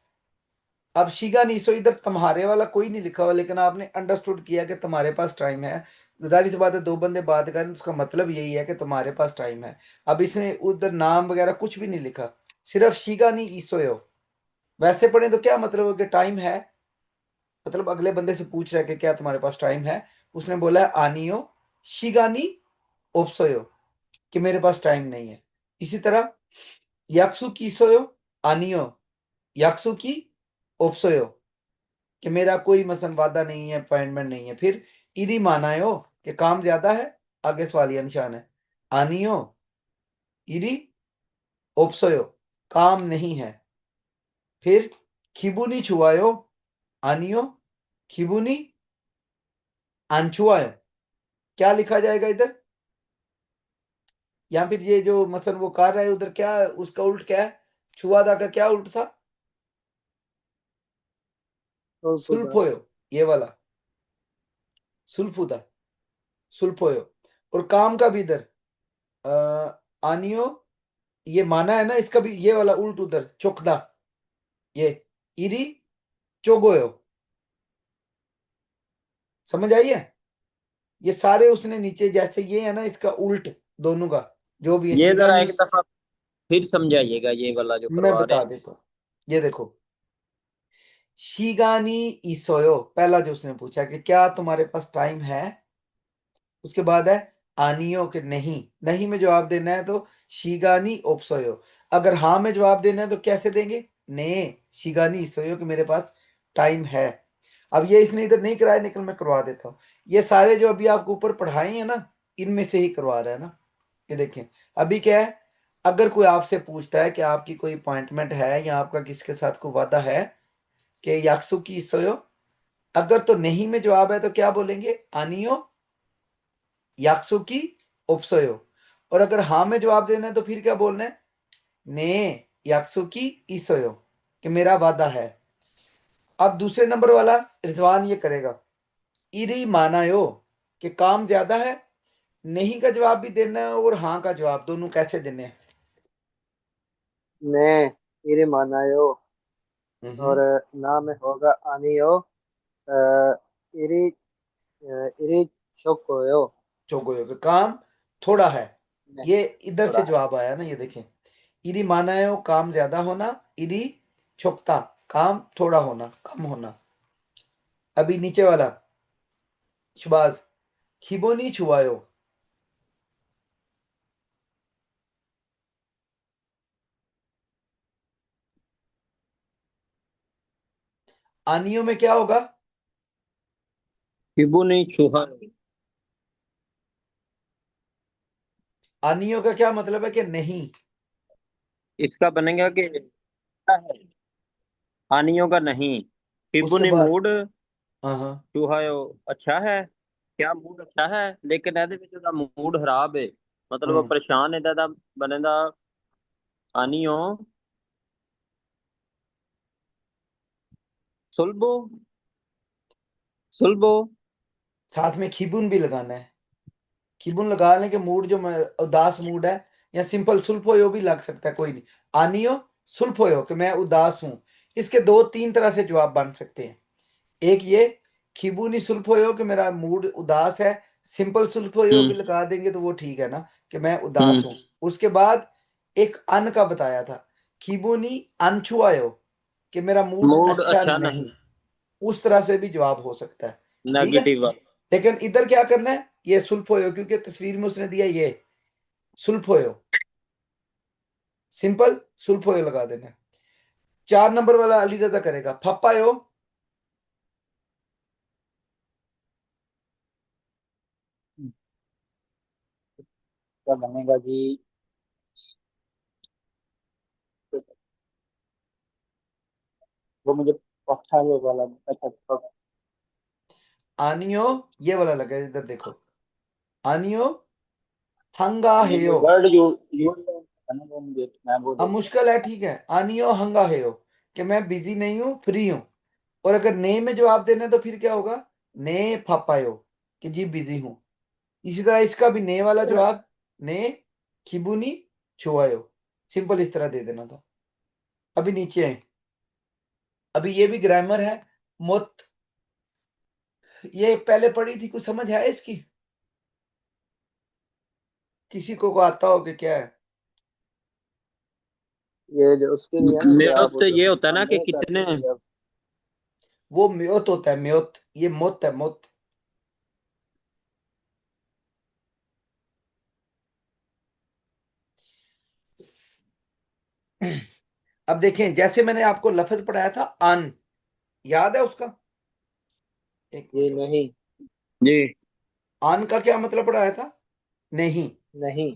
अब शिगानी सो इधर तुम्हारे वाला कोई नहीं लिखा हुआ, लेकिन आपने अंडरस्टूड किया कि तुम्हारे पास टाइम है। जाहिर सी बात है, दो बंदे बात करें, उसका मतलब यही है कि तुम्हारे पास टाइम है। अब इसने उधर नाम वगैरह कुछ भी नहीं लिखा, सिर्फ शिगानी ईसोयो। वैसे पढ़े तो क्या मतलब हो कि टाइम है, मतलब अगले बंदे से पूछ रहा है कि क्या तुम्हारे पास टाइम है। उसने बोला है आनियो शिगानी ओप्सोयो, कि मेरे पास टाइम नहीं है। इसी तरह याक्सु की सोयो आनियो याक्सु की ओप्सोयो, कि मेरा कोई मसन वादा नहीं है, अपॉइंटमेंट नहीं है। फिर इरी मानायो, कि काम ज्यादा है, आगे सवालिया निशान है। आनियो इरी ओप्सोयो, काम नहीं है। फिर खिबुनी छुआयो आनियो खिबुनी आंचुआयो, क्या लिखा जाएगा इधर? या फिर ये जो मसन वो कर रहा है उधर, क्या उसका उल्ट क्या है? छुआदा का क्या उल्ट था? तो खुदा। सुल्फोयो, ये वाला सुल्फुदा, सुल्फोयो। और काम का भी इधर आनियो, ये माना है ना, इसका भी ये वाला उल्ट उधर चोकदा, ये इरी चोगोयो। समझ आई है? ये सारे उसने नीचे जैसे ये है ना, इसका उल्ट दोनों का जो भी है। ये जरा शिगानी, एक दफा फिर समझाइएगा ये वाला जो मैं करवा रहे बता हैं। देता हूँ, ये देखो। शिगानी इसोयो, पहला जो उसने पूछा कि क्या तुम्हारे पास टाइम है। उसके बाद है आनियो, के नहीं, नहीं में जवाब देना है तो शिगानी ओप्सोयो। अगर हाँ में जवाब देना है तो कैसे देंगे? ने शिगानी इसोयो, कि मेरे पास टाइम है। अब ये इसने इधर नहीं कराया, लेकिन मैं करवा देता हूँ। ये सारे जो अभी आपको ऊपर पढ़ाए हैं ना, इनमें से ही करवा रहा है ना। ये देखें, अभी क्या है, अगर कोई आपसे पूछता है कि आपकी कोई अपॉइंटमेंट है या आपका किसके साथ कोई वादा है कि याक्सु की सोयो, अगर तो नहीं में जवाब है तो क्या बोलेंगे? आनियो याक्सुकी ओप्सोयो। और अगर हाँ में जवाब देना है तो फिर क्या बोलना है? ने याक्सुकी इसोयो, कि मेरा वादा है। अब दूसरे नंबर वाला रिजवान ये करेगा, इरी मानायो, कि काम ज्यादा है। नहीं का जवाब भी देना है और हाँ का जवाब, दोनों कैसे देने हैं? ने इरे मानायो, और हम्म, ना में होगा आनियो। अ, इरी इरी छोकोयो। चोगोयो, कि काम थोड़ा है। ने ये इधर थोड़ा से है। जवाब आया ना, ये देखें। इरी मानायो, काम ज्यादा होना। इरी छोकता, काम थोड़ा होना, कम होना। अभी नीचे वाला शबाज, खिबोनी छुआयो, आनियों में क्या होगा? हिबू नहीं चूहा। आनियों का क्या मतलब है? कि नहीं। इसका बनेगा कि अच्छा है, हानियों का नहीं। हिबू उसके ने बाद मूड हाँ हाँ, चूहायो, अच्छा है, क्या मूड अच्छा है, लेकिन ਇਹਦੇ ਵਿੱਚ ਦਾ मूड खराब है, मतलब हम्म, परेशान है ਦਾ बनेगा हानियों सुलबो सुलबो। साथ में खिबुन भी लगाना है। खिबुन लगा लें कि मूड जो उदास मूड है, या सिंपल सुल्फोयो भी लग सकता है, कोई नहीं। आनियो सुल्फोयो, कि मैं उदास हूं। इसके दो तीन तरह से जवाब बन सकते हैं। एक ये, खिबुनी सुल्फोयो, कि मेरा मूड उदास है। सिंपल सुल्फोयो भी हम्म लगा देंगे तो वो ठीक है ना, कि मैं उदास हम्म हूं। उसके बाद एक अन का बताया था, खिबुनी अनछुआयो, कि मेरा मूड मूड अच्छा अच्छा नहीं। नहीं, उस तरह से भी जवाब हो सकता है। ठीक है, नेगेटिव। लेकिन इधर क्या करना है, ये सुल्फोयो, क्योंकि तस्वीर में उसने दिया ये सुल्फोयो, सिंपल सुल्फोयो लगा देना है। 4 नंबर वाला अली रजा करेगा, फप्पायो, क्या बनेगा जी? वो मुझे पक्का ये वाला अच्छा आनियो, ये वाला लगा, इधर देखो, आनियो हंगा हेयो। वर्ड यू वो मुझे मैं वो अब मुश्किल है, ठीक है, आनियो हंगा हेयो, कि मैं बिजी नहीं हूं, फ्री हूं। और अगर ने में जवाब देना है तो फिर क्या होगा, ने फापायो, कि जी बिजी हूं। इसी तरह इसका भी ने वाला जवाब, ने खिबुनी छुआयो, सिंपल इस तरह दे देना था। अभी नीचे आए, अभी ये भी ग्रामर है, मुत, ये पहले पढ़ी थी, कुछ समझ है इसकी, किसी को आता हो कि क्या है? ये जो उसके लिए है ना, कि आप म्योत जो ये होता है ना कि नहीं कर कितने। सकते अब। वो म्योत होता है, म्योत, ये मुत है, मुत। अब देखें, जैसे मैंने आपको लफ्ज पढ़ाया था अन, याद है उसका? एक ये मिनट, नहीं। जी अन का क्या मतलब पढ़ाया था? नहीं, नहीं।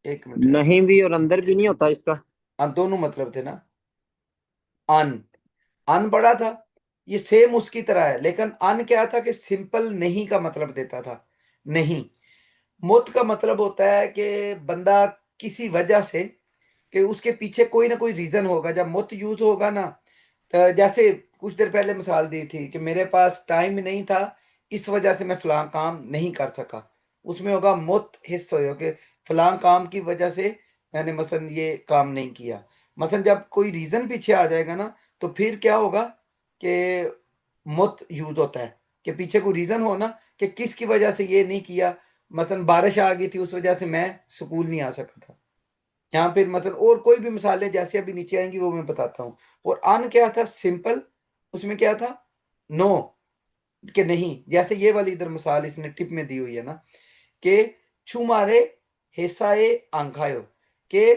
एक मिनट है, नहीं भी और अंदर भी नहीं होता इसका। दोनों मतलब थे ना। अन, अन पढ़ा था, ये सेम उसकी तरह है, लेकिन अन क्या था कि सिंपल नहीं का मतलब देता था, नहीं। मुत का मतलब होता है कि बंदा किसी वजह से, कि उसके पीछे कोई ना कोई रीजन होगा। जब मुत यूज होगा ना, तो जैसे कुछ देर पहले मिसाल दी थी कि मेरे पास टाइम नहीं था, इस वजह से मैं फलां काम नहीं कर सका, उसमें होगा मुत हिस्स हो कि फलां काम की वजह से मैंने मसलन ये काम नहीं किया। मसलन जब कोई रीजन पीछे आ जाएगा ना, तो फिर क्या होगा कि मुत यूज होता है, कि पीछे कोई रीजन हो ना, कि किसकी वजह से ये नहीं किया। मसलन बारिश आ गई थी, उस वजह से मैं स्कूल नहीं आ सका था। यहाँ पे मतलब और कोई भी मिसालें जैसे अभी नीचे आएंगी वो मैं बताता हूँ। और अन क्या था, सिंपल, उसमें क्या था, नो, कि नहीं। जैसे ये वाली इधर मिसाल इसने टिप में दी हुई है ना, कि छुमारे हेसाए आंखायो, के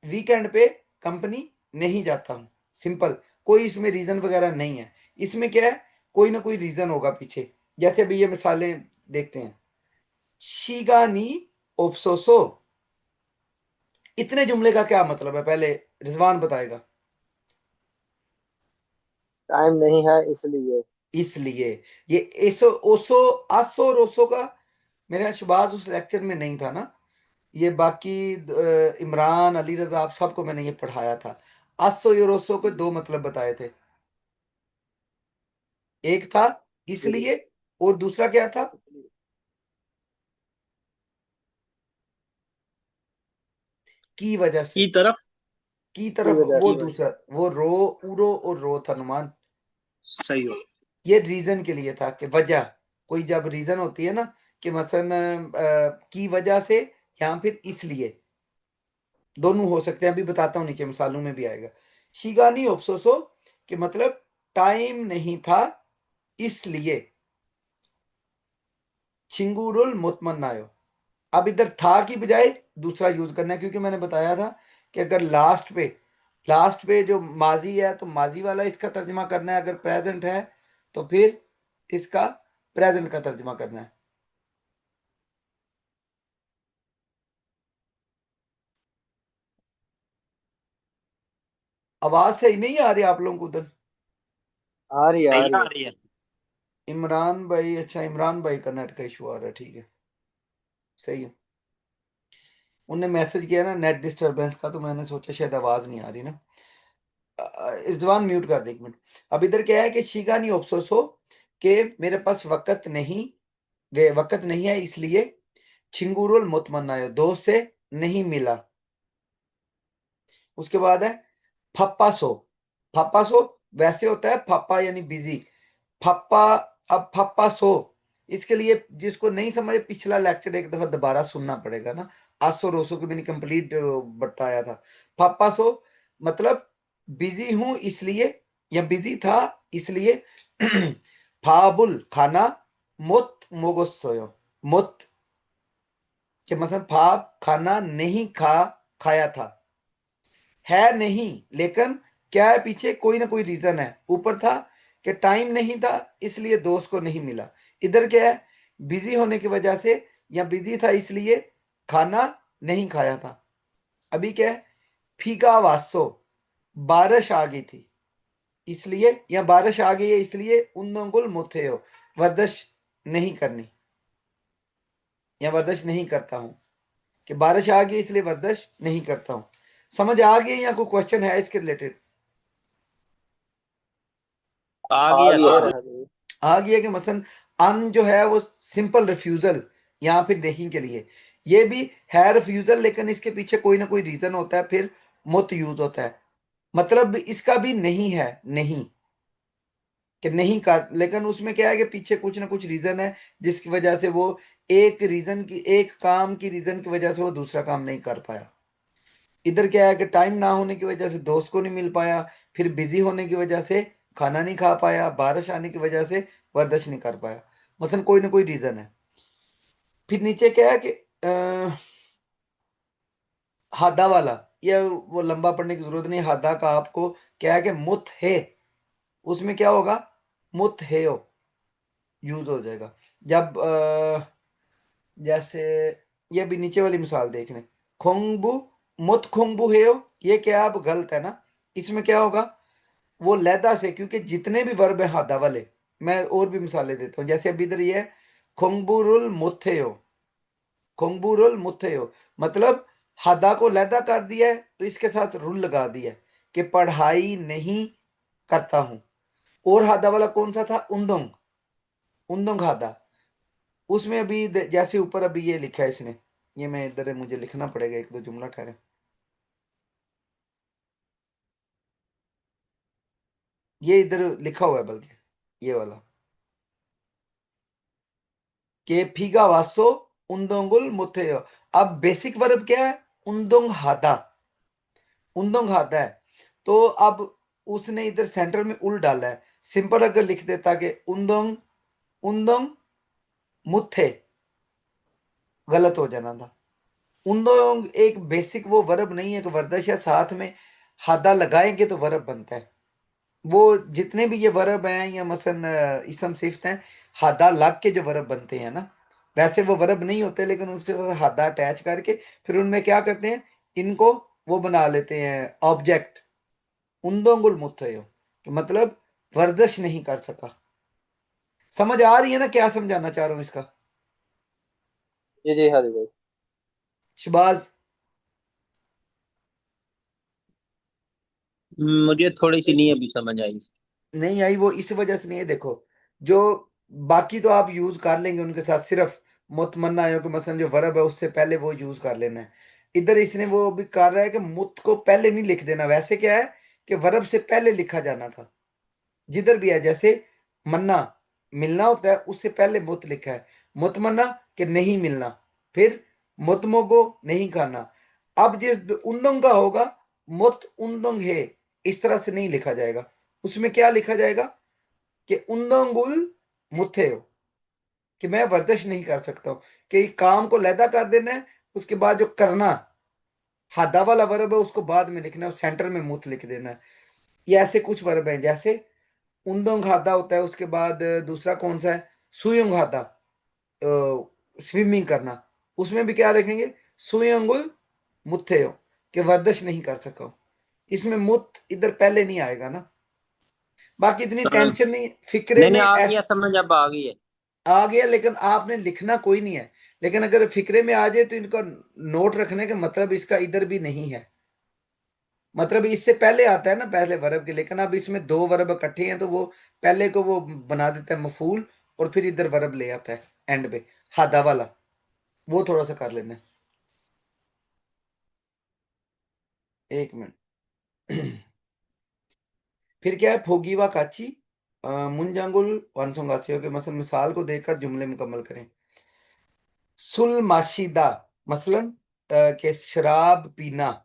वीकेंड पे कंपनी नहीं जाता हूं। सिंपल, कोई इसमें रीजन वगैरह नहीं है। इसमें क्या है, कोई ना कोई रीजन होगा पीछे। जैसे अभी ये मिसालें देखते हैं, शिगानी ओप्सोसो, इतने जुमले का क्या मतलब है, पहले रिजवान बताएगा। टाइम नहीं है इसलिए। इसलिए ये एसो ओसो, आसो और ओसो का मेरा शबाज उस लेक्चर में नहीं था ना, ये बाकी इमरान अली रजा आप सबको मैंने ये पढ़ाया था। आसो और ओसो को दो मतलब बताए थे, एक था इसलिए, और दूसरा क्या था, की वजह से, की तरफ। की की तरफ। वजह वो से। दूसरा, वो रो, उरो और रो था नुमान, सही हो। ये रीजन के लिए था, कि वजह, कोई जब रीजन होती है ना, कि मसलन की वजह से, या फिर इसलिए, दोनों हो सकते हैं। अभी बताता हूँ, नीचे मिसालों में भी आएगा। शिगानी ओप्सोसो, कि मतलब टाइम नहीं था इसलिए। छिंगुरुल मुतमन्नायो, अब इधर था की बजाय दूसरा यूज करना है, क्योंकि मैंने बताया था कि अगर लास्ट पे जो माजी है तो माजी वाला इसका तर्जमा करना है, अगर प्रेजेंट है तो फिर इसका प्रेजेंट का तर्जमा करना है। आवाज सही नहीं आ रही आप लोगों को उधर? आ रही है, आ नहीं रही आ है। रही है। इमरान भाई, अच्छा इमरान भाई का नेट का इशू आ रहा है, ठीक है, सही है। उनने मैसेज किया ना नेट डिस्टरबेंस का, तो मैंने सोचा शायद आवाज नहीं आ रही ना। रिजवान म्यूट कर दे एक मिनट। अब इधर क्या है कि शीगा नहीं अफसोसो, के मेरे पास वक्त नहीं, वे वक्त नहीं है इसलिए। छिंगुरुल मुतमन्ना, दोस्त से नहीं मिला। उसके बाद है फप्पा सो, फप्पा सो वैसे होता है फप्पा यानी बिजी, फप्पा, अब फप्पा सो इसके लिए जिसको नहीं समझे पिछला लेक्चर एक दफा दोबारा सुनना पड़ेगा ना। आसो रोसो को मैंने कंप्लीट बताया था। पापासो मतलब बिजी हूं इसलिए, या बिजी था इसलिए। फाबुल खाना, मुत मोगोसोयो मुत कि मतलब फाब खाना नहीं खाया था, है नहीं लेकिन क्या है पीछे कोई ना कोई रीजन है। ऊपर था कि टाइम नहीं था इसलिए दोस्त को नहीं मिला। इधर क्या है, बिजी होने की वजह से या बिजी था इसलिए खाना नहीं खाया था। अभी क्या है, फीका वासो बारिश आ गई थी इसलिए, या बारिश आ गई है इसलिए उन्नोंगुल मुथे हो वर्जिश नहीं करनी, या वर्जिश नहीं करता हूं। कि बारिश आ गई इसलिए वर्जिश नहीं करता हूं। समझ आ गई या कोई क्वेश्चन है इसके रिलेटेड? आ आ गया गया सर। है जी। आ गया कि मसलन अन जो है वो सिंपल रिफ्यूजल, यहाँ पे नहीं के लिए। ये भी है रिफ्यूजल लेकिन इसके पीछे कोई ना कोई रीजन होता है, फिर मुत यूज होता है। मतलब इसका भी नहीं है, नहीं कि नहीं कर, लेकिन उसमें क्या है कि पीछे कुछ ना कुछ रीजन है जिसकी वजह से वो एक काम की रीजन की वजह से वो दूसरा काम नहीं कर पाया। इधर क्या है कि टाइम ना होने की वजह से दोस्त को नहीं मिल पाया, फिर बिजी होने की वजह से खाना नहीं खा पाया, बारिश आने की वजह से वर्जिश नहीं कर पाया। मसलन कोई ना कोई रीजन है। फिर नीचे क्या है कि हादा वाला, ये वो लंबा पढ़ने की जरूरत नहीं। हादा का आपको क्या है कि मुत है, उसमें क्या होगा, मुत है यूज हो जाएगा। जब जैसे ये भी नीचे वाली मिसाल देख लें, खोंगबू मुत खोंगबू है, ये क्या अब गलत है ना। इसमें क्या होगा, वो लैदा से, क्योंकि जितने भी वर्ब है हादा वाले, मैं और भी मिसालें देता हूँ। जैसे अभी इधर ये है खोंगबुरुल मुथेयो, खोंगबुरुल मुथेयो मतलब हादा को लैदा कर दिया है तो इसके साथ रुल लगा दिया है कि पढ़ाई नहीं करता हूं। और हादा वाला कौन सा था, उन्दोंग, उन्दोंग हादा। उसमें अभी जैसे ऊपर अभी ये लिखा है इसने, ये मैं इधर मुझे लिखना पड़ेगा एक दो जुमला ठहरे। ये इधर लिखा हुआ है बल्कि ये वाला के फीगा वासो उन्दोंगुल मुथेयो। अब बेसिक वर्ब क्या है, उन्दोंग हादा, उन्दोंग हादा है। तो अब उसने इधर सेंटर में उल डाला है। सिंपल अगर लिख देता कि उन्दोंग उन्दोंग मुथे, गलत हो जाना था। उन्दोंग एक बेसिक वो वर्ब नहीं है कि वर्जिश है, साथ में हादा लगाएंगे तो वर्ब बनता है। वो जितने भी ये वर्ब हैं या मसलन इसम सिफ्त हैं, हादा लग के जो वर्ब बनते हैं ना, वैसे वो वर्ब नहीं होते लेकिन उसके साथ हादा अटैच करके फिर उनमें क्या करते हैं, इनको वो बना लेते हैं ऑब्जेक्ट। उन्दोंगुल मुथयो कि मतलब वर्जिश नहीं कर सका। समझ आ रही है ना क्या समझाना चाह रहा हूं इसका? जी जी हाँ जी भाई। शबाज मुझे थोड़ी सी नहीं अभी समझ आई। नहीं आई, वो इस वजह से नहीं है। देखो जो बाकी तो आप यूज कर लेंगे उनके साथ, सिर्फ मुतमन्ना आयो कि मसलन जो वर्ब है उससे पहले वो यूज कर लेना है। इधर इसने वो भी कर रहा है कि मुत को पहले नहीं लिख देना। वैसे क्या है कि वर्ब से पहले लिखा जाना था, जिधर भी है। जैसे मन्ना मिलना होता है उससे पहले मुत लिखा है, मुतमन्ना कि नहीं मिलना, फिर मुतमोगो नहीं खाना। अब जिस उन्दंग का होगा मुत उन्दंग है, इस तरह से नहीं लिखा जाएगा। उसमें क्या लिखा जाएगा कि उन्दंगुल मुथे हो, कि मैं वर्जिश नहीं कर सकता हूं। कि काम को लैदा कर देना है, उसके बाद जो करना हादा वाला वर्ब है उसको बाद में लिखना है, सेंटर में मुत लिख देना है। ये ऐसे कुछ वर्ब हैं। जैसे उन्दोंग हादा होता है, उसके बाद दूसरा कौन सा है, सुयुंग हादा, स्विमिंग करना। उसमें भी क्या लिखेंगे, सुयंगुल मुथे हो कि वर्जिश नहीं कर सका हूं। इसमें मुत इधर पहले नहीं आएगा ना। बाकी इतनी टेंशन नहीं, फिक्रे नहीं में नहीं, आ गया एस समझ, अब आ गई है। आ गया, लेकिन आपने लिखना कोई नहीं है। लेकिन अगर फिक्रे में आ जाए तो इनका नोट रखने का मतलब इसका इधर भी नहीं है। मतलब इससे पहले आता है ना पहले वर्ब के, लेकिन अब इसमें दो वर्ब इकट्ठे हैं तो वो पहले को वो बना देता है मफूल और फिर इधर वर्ब ले आता है एंड पे, हादा वाला। वो थोड़ा सा कर लेना है। एक मिनट। फिर क्या है, फोगी व काची, मुंजांगुल 589 के मसल मिसाल को देखकर जुमले मुकम्मल करें। सुल माशिदा मसलन के शराब पीना,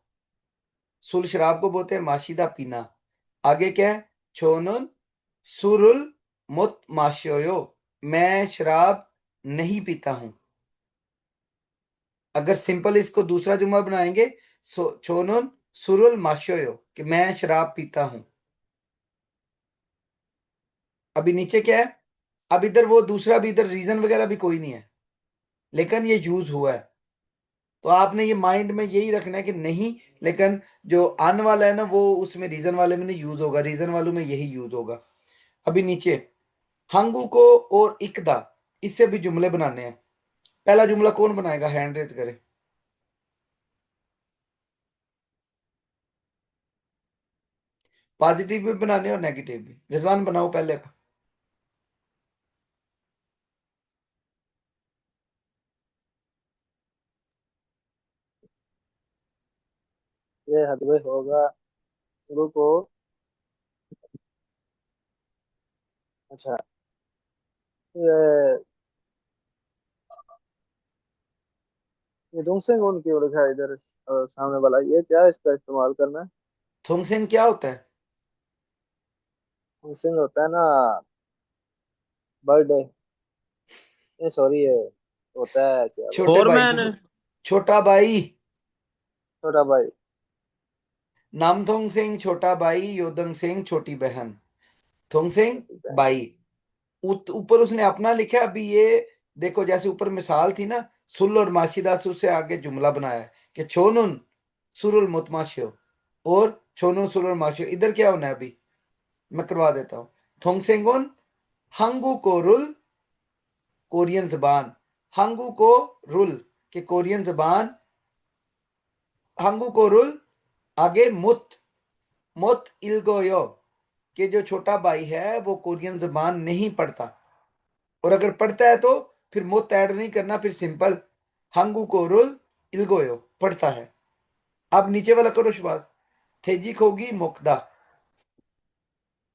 सुल शराब को बोलते हैं, माशिदा पीना। आगे क्या है? छोनुन सुरुल मुत माशोयो, मैं शराब नहीं पीता हूं। अगर सिंपल इसको दूसरा जुमला बनाएंगे, छोनुन सुरुल माशोयो, कि मैं शराब पीता हूं। अभी नीचे क्या है? अब इधर वो दूसरा भी, इधर रीजन वगैरह भी कोई नहीं है, लेकिन ये यूज हुआ है, तो आपने ये माइंड में यही रखना है कि नहीं, लेकिन जो आने वाला है ना वो उसमें रीजन वाले में नहीं यूज होगा, रीजन वालों में यही यूज होगा। अभी नीचे हंगू को और इकदा, इससे भी जुमले बनाने हैं। पहला जुमला कौन बनाएगा? हैंड रेज करे। पॉजिटिव भी बनाने और नेगेटिव भी। रिजवान बनाओ पहले का। ये हदवे होगा गुरु को। अच्छा, ये ये दुमसे कौन की ओर है इधर? सामने वाला ये क्या है, इसका इस्तेमाल करना है? थोंगसेन क्या होता है? दुमसे होता है ना बर्थडे, ये सॉरी ये होता है क्या बोलते छोटे हैं? भाई फोरमैन। को, छोटा भाई। छोटा भाई। नामथोंग सिंह छोटा भाई, योदंग सिंह छोटी बहन, थोंगसेंग छोटी बहन। बाई। ऊपर उसने अपना लिखा है। अभी ये देखो, जैसे ऊपर मिसाल थी ना, सुल और माशिदासु से आगे जुमला बनाया है कि छोनुन सुरुल मुतमाशियो और छोनुन सुरुल माशियो। इधर क्या होना है? अभी मैं करवा देता हूं। थोंगसेंगोन हंगू को रुल, कोरियन जबान, हंगू को रुल के कोरियन जबान, हंगू को रुल। आगे मुत, मुत इल्गोयो, कि जो छोटा भाई है वो कोरियन जबान नहीं पढ़ता, और अगर पढ़ता है तो फिर मुत ऐड नहीं करना, फिर सिंपल हंगू को रुल इल्गोयो पढ़ता है। अब नीचे वाला करो शुभाष। थेजिक होगी मुक्दा।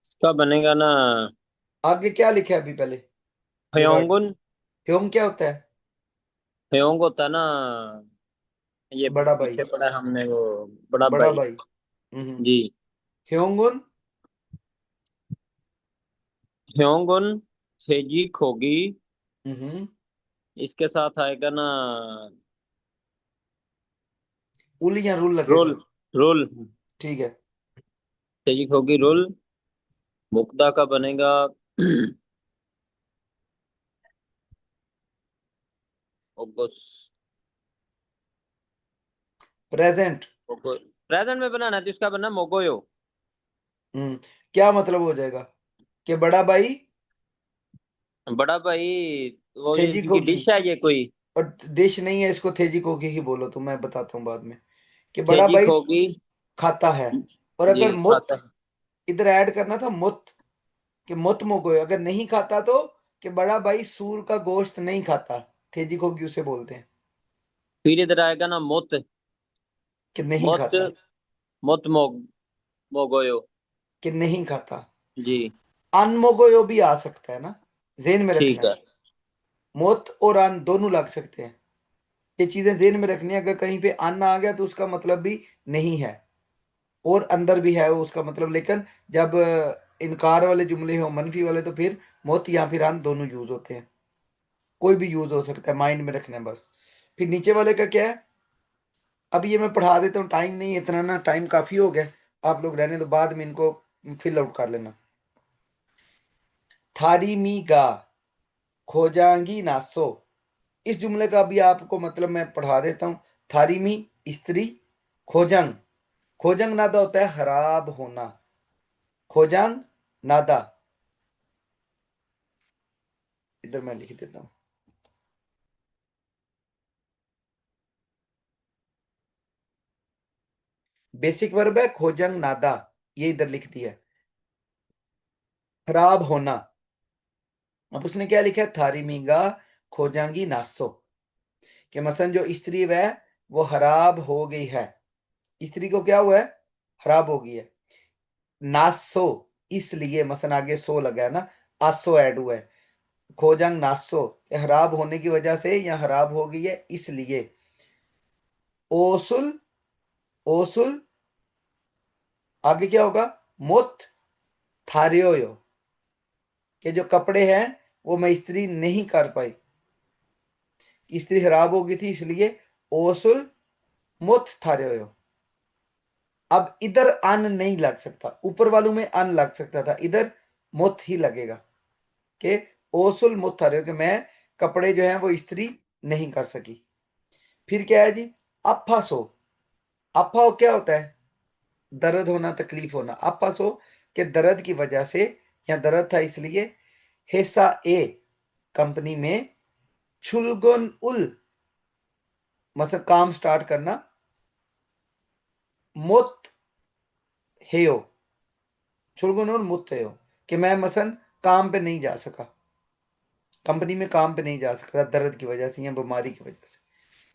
इसका बनेगा ना आगे क्या लिखा है अभी पहले? ये वर्ड हयोंगुन। ह्योंग क्या होता है? हयोंग होता है ना, ये बड़ा भाई, पीछे पड़ा है हमने वो, बड़ा बड़ा भाई। भाई। जी। ह्योंगुन हयोंगुन सेजिक होगी, इसके साथ आएगा ना उल या रुल रोल। लगेगा। रोल। ठीक है। सेजिक होगी रोल। मुक्ता का बनेगा ओगोस। प्रेजेंट। प्रेजेंट में बनाना है तो इसका बनना मोगोयो। क्या मतलब हो जाएगा? कि बड़ा भाई बड़ा भाई, वो ये थेजिक इनकी होगी, डिश है ये कोई। और डिश नहीं है, इसको थेजिक होगी ही बोलो, तो मैं बताता हूँ बाद में। कि बड़ा सेजिक भाई होगी। खाता है, और जी अगर मुत खाता है। इधर ऐड करना था, मुत, कि मुत मोगो, अगर नहीं खाता तो कि बड़ा भाई सूर का गोश्त नहीं खाता, थेजिक होगी उसे बोलते हैं, फिर इधर आएगा ना मोत। कि नहीं मोत। खाता, मोत मोगोयो। कि नहीं खाता। जी। अनमोगोयो भी आ सकता है ना, जेन में रखना ठीक है। है। मुत और अन दोनों लग सकते हैं, ये चीजें जेन में रखनी है। अगर कहीं पे अन आ गया तो उसका मतलब भी नहीं है, और अंदर भी है वो उसका मतलब। लेकिन जब इनकार वाले जुमले हो, मनफी वाले, तो फिर मुत या फिर अन दोनों यूज होते हैं, कोई भी यूज हो सकता है, माइंड में रखना है बस। फिर नीचे वाले का क्या है? अब ये मैं पढ़ा देता हूँ, टाइम नहीं है इतना ना, टाइम काफी हो गया, आप लोग रहने दो, बाद में इनको फिल आउट कर लेना। थारी मी गा खोजांगी नासो, इस जुमले का भी आपको मतलब मैं पढ़ा देता हूँ। थारी मी स्त्री, खोजंग, खोजंग नादा होता है खराब होना, खोजंग नादा, इधर मैं लिख देता हूँ। बेसिक वर्ब है खोजंग नादा, ये इधर लिख दिया, खराब होना। अब उसने क्या लिखा है? थारी मीगा खोजांगी नासो, कि मसलन जो स्त्री वह वो खराब हो गई है, स्त्री को क्या हुआ है? खराब हो गई है। नासो इसलिए मसन आगे सो लगा है ना, आसो ऐड हुआ है, खोजंग नासो, ये हराब होने की वजह से या हराब हो गई है इसलिए। ओसुल, ओसुल आगे क्या होगा, मुत थारियोयो, के जो कपड़े हैं वो मैं इस्त्री नहीं कर पाई, इस्त्री खराब हो गई थी इसलिए ओसुल मुत थारियोयो। अब इधर अन नहीं लग सकता, ऊपर वालों में अन लग सकता था, इधर मुत ही लगेगा कि ओसुल मुत थारियो, कि मैं कपड़े जो हैं वो इस्त्री नहीं कर सकी। फिर क्या है जी, अप्पा सो, अप्पा क्या होता है, दर्द होना, तकलीफ होना, अप्पा सो के दर्द की वजह से, या दर्द था इसलिए, हिस्सा ए कंपनी में छुलगुन उल मतलब काम स्टार्ट करना, मुत हेयो, छुलगुन उल मुत हेयो, कि मैं मसन काम पे नहीं जा सका, कंपनी में काम पे नहीं जा सकता दर्द की वजह से या बीमारी की वजह से।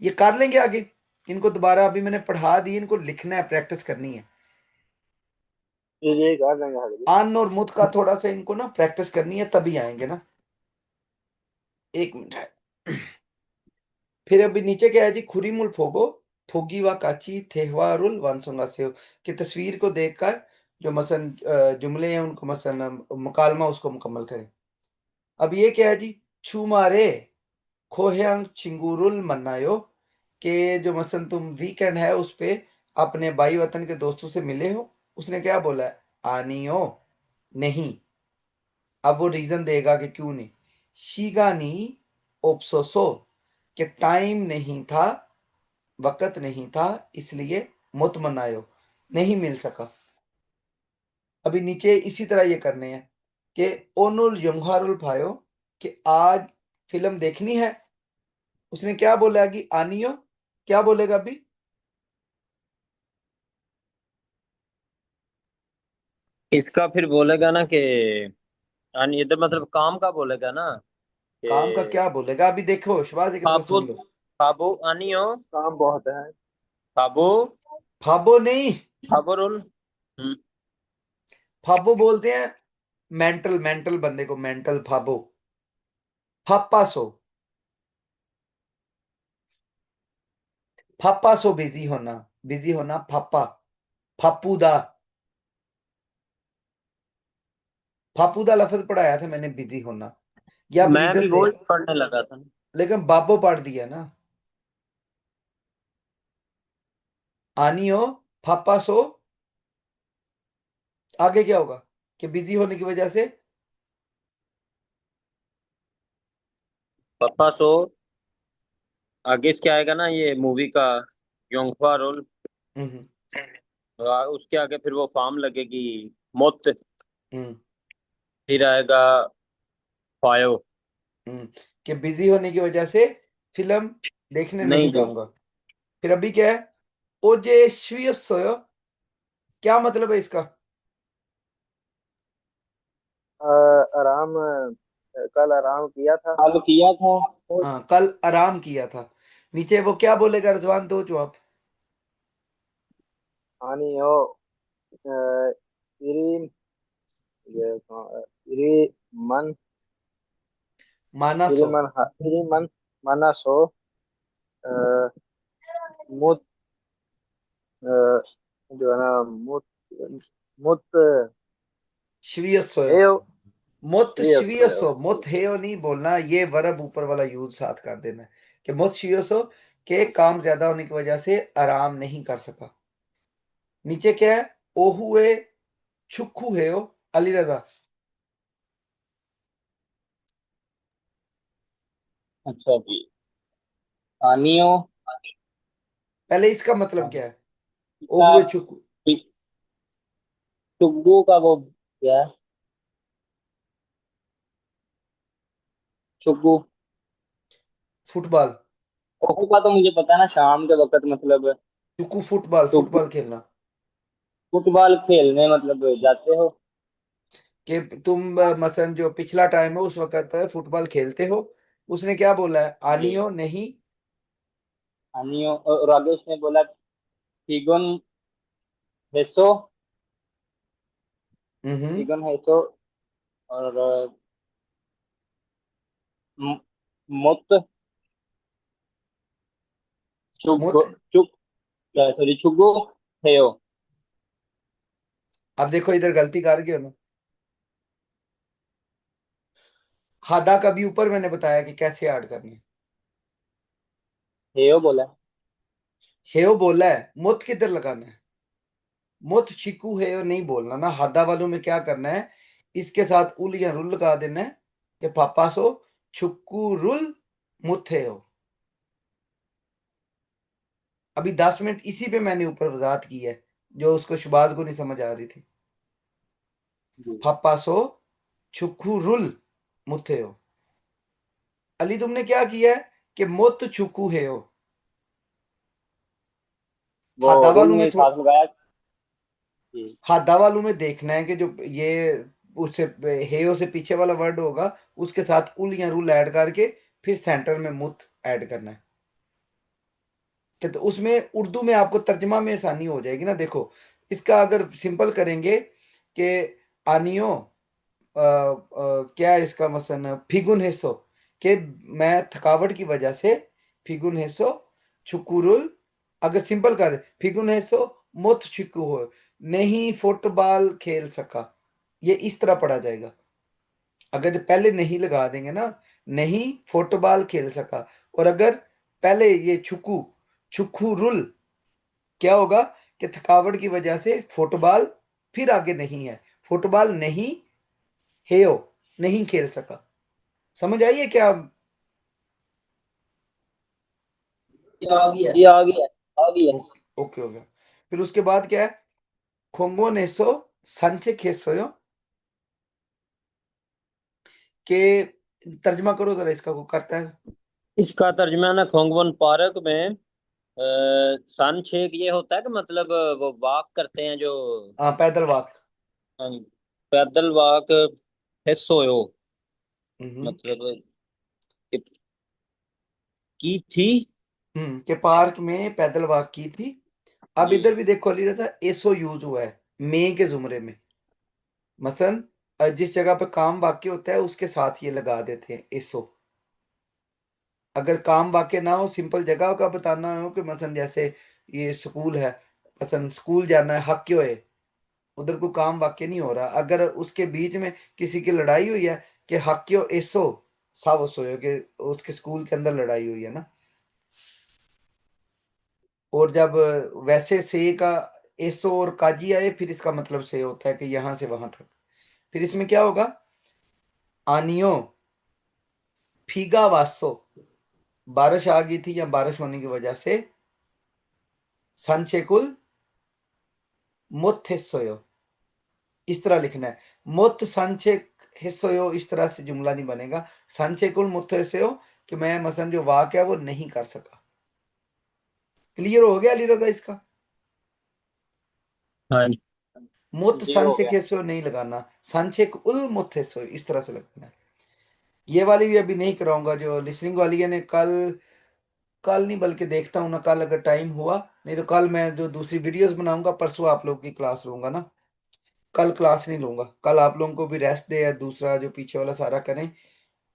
ये कर लेंगे आगे, इनको दोबारा अभी मैंने पढ़ा दी, इनको लिखना है, प्रैक्टिस करनी है। ये कर लेंगे हाजिरी। अन और मुत का थोड़ा सा इनको ना प्रैक्टिस करनी है, तभी आएंगे ना। एक मिनट है। फिर अभी नीचे क्या है जी, खुरीमुल फोगो फोगी व काची थेहवारुल वानसुंगा से, कि तस्वीर को देखकर जो मसन जुमले हैं उनको मसन मुकालमा उसको मुकम्मल करें। अब ये क्या है जी, छू मारे खोह्यांग चिंगुरुल मन्नायो, के जो मसन तुम वीकेंड है उस पे अपने भाई वतन के दोस्तों से मिले हो। उसने क्या बोला है, आनियो नहीं। अब वो रीजन देगा कि क्यों नहीं। शीगानी ओप्सोसो, कि टाइम नहीं था, वक़्त नहीं था, इसलिए मुतमनायो नहीं मिल सका। अभी नीचे इसी तरह ये करने हैं कि ओनुल यंगहारुल भायो, कि आज फिल्म देखनी है। उसने क्या बोला कि आनियो, क्या बोलेगा अभी, इसका फिर बोलेगा ना कि इधर मतलब काम का बोलेगा ना काम का कि क्या बोलेगा, अभी देखो शबाज एक दफा खाबो सुन लो। खाबो आनियो काम बहुत है। खाबो फाबो नहीं, खाबोरुल। फाबो बोलते हैं मेंटल, मेंटल बंदे को मेंटल फाबो। फापासो, फापासो बिजी होना, बिजी होना फापा, फापूदा, फापूदा लफ्ज पढ़ाया था मैंने, बिजी होना, या आप मैं भी रीजन वही देगा, पढ़ने लगा था। लेकिन बाबो पढ़ दिया ना। आनियो फापासो, आगे क्या होगा कि बिजी होने की वजह से, पापा सो आगे इसके आएगा ना ये मूवी का योंगफा रोल। हम्म उसके आगे फिर वो फार्म लगेगी मोत। हम्म फिर आएगा फायो। हम्म, कि बिजी होने की वजह से फिल्म देखने नहीं नहीं जो जाऊंगा। फिर अभी क्या है, ओजे श्वियसोयो, क्या मतलब है इसका, आराम, कल आराम किया था। चालू किया था। हाँ कल आराम किया था। नीचे वो क्या बोलेगा रिजवान, दो जवाब। आनी हो, इरी, ये इरी मन, माना इरी सो, मन, इरी मन मना सो, अ, मुत, जो है ना, मुत, मुत श्वियसोयो, है, मुत ये श्वियसो, मुत हेयो नहीं बोलना, ये वर्ब ऊपर वाला यूज साथ कर देना है कि मुत श्वियसो, के काम ज्यादा होने की वजह से आराम नहीं कर सका। नीचे क्या है, ओहुए छुक्खू हेयो, अली रजा, अच्छा जी। आनियो पहले इसका मतलब क्या है, इसका ओहुए छुक्कू, टुग्गू का वो क्या है? चुग्गू। फुटबॉल, खो का तो मुझे पता है ना, शाम के वक्त मतलब चुक्कू फुटबॉल, टुग्गू फुटबॉल खेलना, फुटबॉल खेलने मतलब जाते हो। कि तुम मसलन जो पिछला टाइम है उस वक्त फुटबॉल खेलते हो। उसने क्या बोला है, जी। आनियो नहीं, आनियो और आगे उसने बोला, हिगोन हेसो फिगन है तो, और म- मुत चुग मुत। चुग सॉरी चुगो है। अब देखो इधर गलती कर गए हो ना। हादा का भी ऊपर मैंने बताया कि कैसे ऐड करनी है। हेयो बोला। हेयो बोला है, मुत किधर लगाना है? मुत छिकू हेयो नहीं बोलना ना। हादा वालों में क्या करना है, इसके साथ उल या रुल लगा देना है कि पापा सो छुक्कू रुल मुत हेयो। अभी 10 मिनट इसी पे मैंने ऊपर वजाहत की है, जो उसको शुबाज को नहीं समझ आ रही थी। पापा सो छुक्कू रुल मुत हेयो। अली तुमने क्या किया है कि मुत छुक्कू हेयो। वो हादा रूल वालों में में साथ लगाया जी। हादा वालों में देखना है कि जो ये उससे हेयो से पीछे वाला वर्ड होगा उसके साथ उल या रुल ऐड करके फिर सेंटर में मुत ऐड करना है। तो उसमें उर्दू में आपको तर्जमा में आसानी हो जाएगी ना। देखो इसका अगर सिंपल करेंगे कि आनियो क्या है इसका मसन फिगुन हिस्सो कि मैं थकावट की वजह से फिगुन हिस्सो छुकुरुल। अगर सिंपल कर फिगुन हिस्सो मुत छिकू हो, नहीं फुटबॉल खेल सका, ये इस तरह पढ़ा जाएगा। अगर पहले नहीं लगा देंगे ना, नहीं फुटबॉल खेल सका, और अगर पहले ये छुकू छुकू रुल, क्या होगा कि थकावट की वजह से फुटबॉल, फिर आगे नहीं है, फुटबॉल नहीं हेयो नहीं खेल सका। समझ आई है क्या? ये आ गया, आ गया। ओके ओके हो गया। फिर उसके बाद क्या है, खोंगो नेसो संचे खेसोयो के तर्जमा करो जरा इसका, को करता है। इसका तर्जुमा ना खोंगवन पार्क में सन छेक ये होता है कि मतलब वो वॉक करते हैं जो हाँ पैदल वॉक। हम, पैदल वॉक हिस्सो हो हम्म मतलब कि- की थी। के पार्क में पैदल वॉक की थी। अब जी इधर भी देखो अली रजा एसो यूज हुआ है मे के जुमरे में। मसलन जिस जगह पे काम वाक्य होता है उसके साथ ये लगा देते हैं एसो। अगर काम वाक्य ना हो, सिंपल जगह का बताना हो कि मसलन जैसे ये स्कूल है, मसलन स्कूल जाना है हक्यो है, उधर कोई काम वाक्य नहीं हो रहा। अगर उसके बीच में किसी की लड़ाई हुई है कि हक्यो एसो सावस हो कि उसके स्कूल के अंदर लड़ाई हुई है ना। और जब वैसे से का एसो और काजी आए फिर इसका मतलब से होता है कि यहां से वहां तक। फिर इसमें क्या होगा, आनियो फीगा वासो, बारिश आ गई थी या बारिश होने की वजह से संचेकुल मुत हिस्सोयो, इस तरह लिखना है। मुत संचे हिस्सोयो इस तरह से जुमला नहीं बनेगा। संचेकुल मुत हिस्सोयो कि मैं मसलन जो वाक है वो नहीं कर सका। क्लियर हो गया अली रजा इसका? हाँ मुत जी हो संचे गया। हिस्सो नहीं लगाना, संचेक उल मुत हिस्सोयो इस तरह से लगाना है। ये वाली भी अभी नहीं कराऊंगा, जो लिसनिंग वाली है ने कल, कल नहीं बल्कि देखता हूँ ना कल अगर टाइम हुआ, नहीं तो कल मैं जो दूसरी वीडियोस बनाऊंगा परसों आप लोग की क्लास लूंगा ना। कल क्लास नहीं लूंगा, कल आप लोगों को भी रेस्ट डे है, दूसरा जो पीछे वाला सारा करें।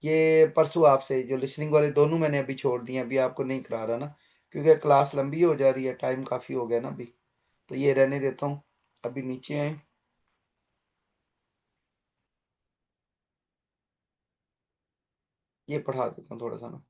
ये परसों आपसे जो लिसनिंग वाले दोनों मैंने अभी छोड़ दिए, अभी आपको नहीं करा रहा ना, क्योंकि क्लास लंबी हो जा रही है, टाइम काफ़ी हो गया ना अभी। तो ये रहने देता हूँ, अभी नीचे आए। ये पढ़ा देता हूँ थोड़ा सा ना।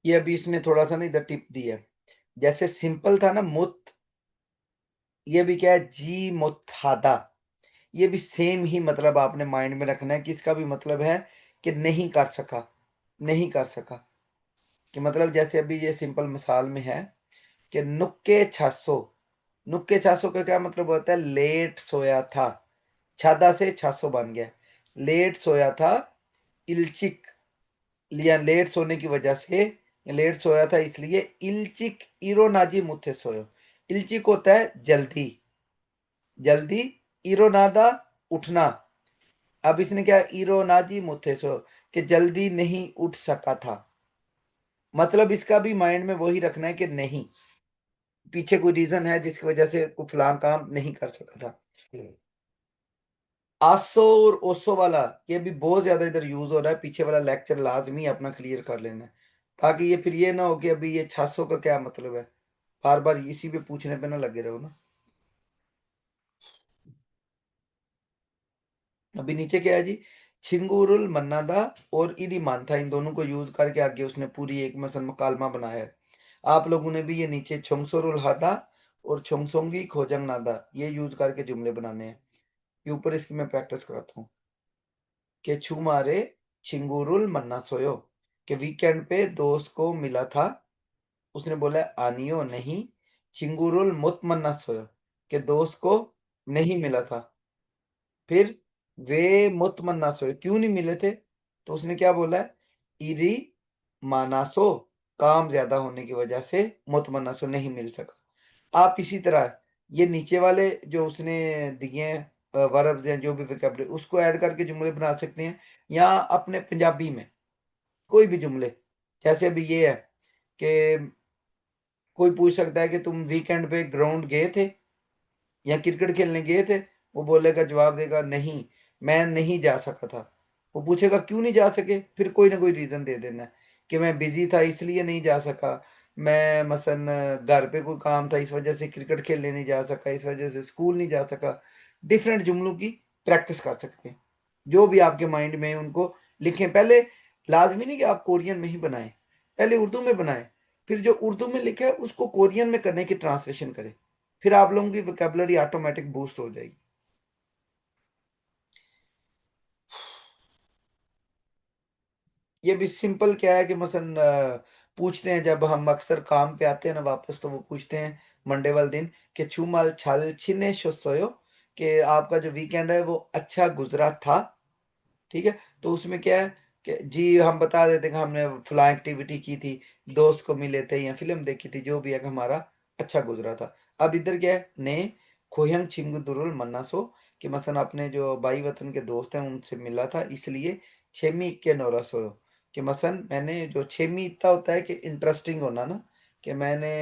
ये अभी इसने थोड़ा सा ना इधर टिप दी है। जैसे सिंपल था ना मुत, ये भी क्या है जी मुत्हादा। ये भी सेम ही मतलब आपने माइंड में रखना है कि इसका भी मतलब है कि नहीं कर सका, नहीं कर सका। कि मतलब जैसे अभी ये सिंपल मिसाल में है कि नुक्के छासो, नुक्के छासो का क्या मतलब होता है, लेट सोया था। छादा से छासो बन गया, लेट सोया था। इल्चिक लिया, लेट सोने की वजह से, लेट सोया था इसलिए इल्चिक इरोनाजी मुथे सोयो। इल्चिक होता है जल्दी, जल्दी। इरोनादा उठना। अब इसने क्या, इरोनाजी मुथेसो, कि जल्दी नहीं उठ सका था। मतलब इसका भी माइंड में वही रखना है कि नहीं, पीछे कोई रीजन है जिसकी वजह से कोई फलां काम नहीं कर सका था। आसो और ओसो वाला ये भी बहुत ज्यादा इधर यूज हो रहा है, पीछे वाला लेक्चर लाजमी अपना क्लियर कर लेना है, ताकि ये फिर ये ना हो कि अभी ये 600 का क्या मतलब है, बार बार इसी पे पूछने पे ना लगे रहो ना। अभी नीचे क्या है जी, छिंगुरुल मन्नादा और इरी मानथा, इन दोनों को यूज करके आगे उसने पूरी एक मसल मकालमा बनाया है। आप लोगों ने भी ये नीचे छोंगसोरुल हादा और छोंगसोंगी खोजंग नादा ये यूज करके जुमले बनाने हैं। ये ऊपर इसकी मैं प्रैक्टिस कराता हूँ कि छू मारे छिंगुरुल मन्ना सोयो, कि वीकेंड पे दोस्त को मिला था, उसने बोला आनियो नहीं, छिंगुरुल मुत मन्ना सोयो, कि दोस्त को नहीं मिला था। फिर वे मुतमन्ना सोए, क्यों नहीं मिले थे, तो उसने क्या बोला है, इरी मानासो, काम ज्यादा होने की वजह से मुतमन्ना सो नहीं मिल सका। आप इसी तरह ये नीचे वाले जो उसने दिए हैं वर्ब्स हैं, जो भी वोकैबुलरी, उसको ऐड करके जुमले बना सकते हैं, या अपने पंजाबी में कोई भी जुमले। जैसे अभी ये है कि कोई पूछ सकता है कि तुम वीकेंड पे ग्राउंड गए थे या क्रिकेट खेलने गए थे, वो बोलेगा, जवाब देगा नहीं, मैं नहीं जा सका था। वो पूछेगा क्यों नहीं जा सके, फिर कोई ना कोई रीजन दे देना है कि मैं बिजी था इसलिए नहीं जा सका, मैं मसन घर पे कोई काम था इस वजह से क्रिकेट खेलने नहीं जा सका, इस वजह से स्कूल नहीं जा सका। डिफरेंट जुमलों की प्रैक्टिस कर सकते हैं, जो भी आपके माइंड में है उनको लिखें। पहले लाजमी नहीं कि आप कोरियन में ही बनाएं, पहले उर्दू में बनाएं, फिर जो उर्दू में लिखा है उसको कोरियन में करने की ट्रांसलेशन करें, फिर आप लोगों की वोकैबुलरी ऑटोमेटिक बूस्ट हो जाएगी। ये भी सिंपल क्या है कि मसन पूछते हैं जब हम अक्सर काम पे आते हैं ना वापस, तो वो पूछते हैं मंडे वाले दिन कि छुमाल छाल छिने शोसोयो, कि आपका जो वीकेंड है वो अच्छा गुजरा था। ठीक है, तो उसमें क्या है कि जी हम बता देते हैं कि हमने फला एक्टिविटी की थी, दोस्त को मिले थे या फिल्म देखी थी, जो भी है कि हमारा अच्छा गुजरा था। अब इधर क्या है, ने खोयंग छिंगु दुरुल मन्नासो, कि मसलन अपने जो भाई वतन के दोस्त हैं उनसे मिला था, इसलिए छेमी के नौरसो, कि मसलन मैंने जो छेमी इतना होता है कि इंटरेस्टिंग होना ना, कि मैंने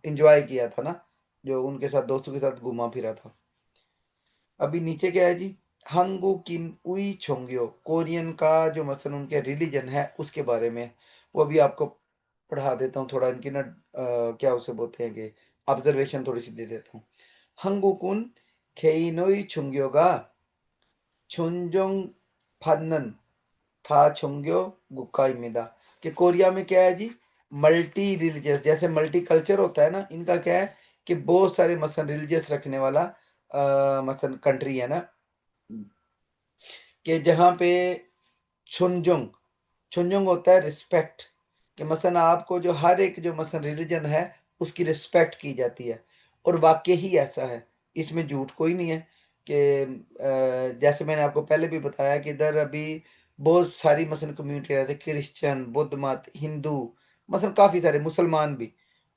इंजॉय किया था ना, जो उनके साथ दोस्तों के साथ घूमा फिरा था। अभी नीचे क्या है जी, हंगू किन उई छोंग्यो, कोरियन का जो मसलन उनके रिलीजन है उसके बारे में, वो भी आपको पढ़ा देता हूँ थोड़ा, इनकी ना क्या उसे बोलते हैं कि ऑब्जर्वेशन थोड़ी सी दे देता हूँ। हंगू कुन खेइनोई छोंग्योगा 춘종 받는 다 종교 국가입니다, कि कोरिया में क्या है जी, मल्टी रिलीजियस, जैसे मल्टी कल्चर होता है ना, इनका क्या है कि बहुत सारे मसन रिलीजियस रखने वाला मसन कंट्री है ना, कि जहाँ पे छुनजुंग, छुनजुंग होता है रिस्पेक्ट, कि मसन आपको जो हर एक जो मसन रिलीजन है उसकी रिस्पेक्ट की जाती है, और वाकई ही ऐसा है, इसमें झूठ कोई नहीं है। कि जैसे मैंने आपको पहले भी बताया कि इधर अभी बहुत सारी मसन कम्युनिटी है, जैसे क्रिश्चियन, बुद्ध मत, हिंदू, मसन काफ़ी सारे, मुसलमान भी,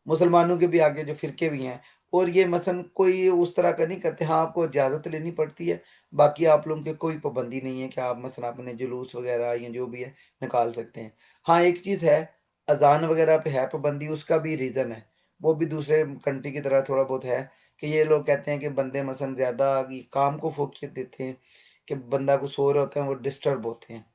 मुसलमानों के भी आगे जो फिरके भी हैं, और ये मसन कोई उस तरह का नहीं करते। हाँ, आपको इजाज़त लेनी पड़ती है, बाकी आप लोगों की कोई पाबंदी नहीं है कि आप मसलन अपने जुलूस वगैरह या जो भी है निकाल सकते हैं। हाँ, एक चीज़ है, अजान वगैरह पे है पाबंदी, उसका भी रीज़न है, वो भी दूसरे कंट्री की तरह थोड़ा बहुत है, कि ये लोग कहते हैं कि बंदे मसलन ज़्यादा काम को फोकियत देते हैं, कि बंदा को सो रहे होते हैं वो डिस्टर्ब होते हैं,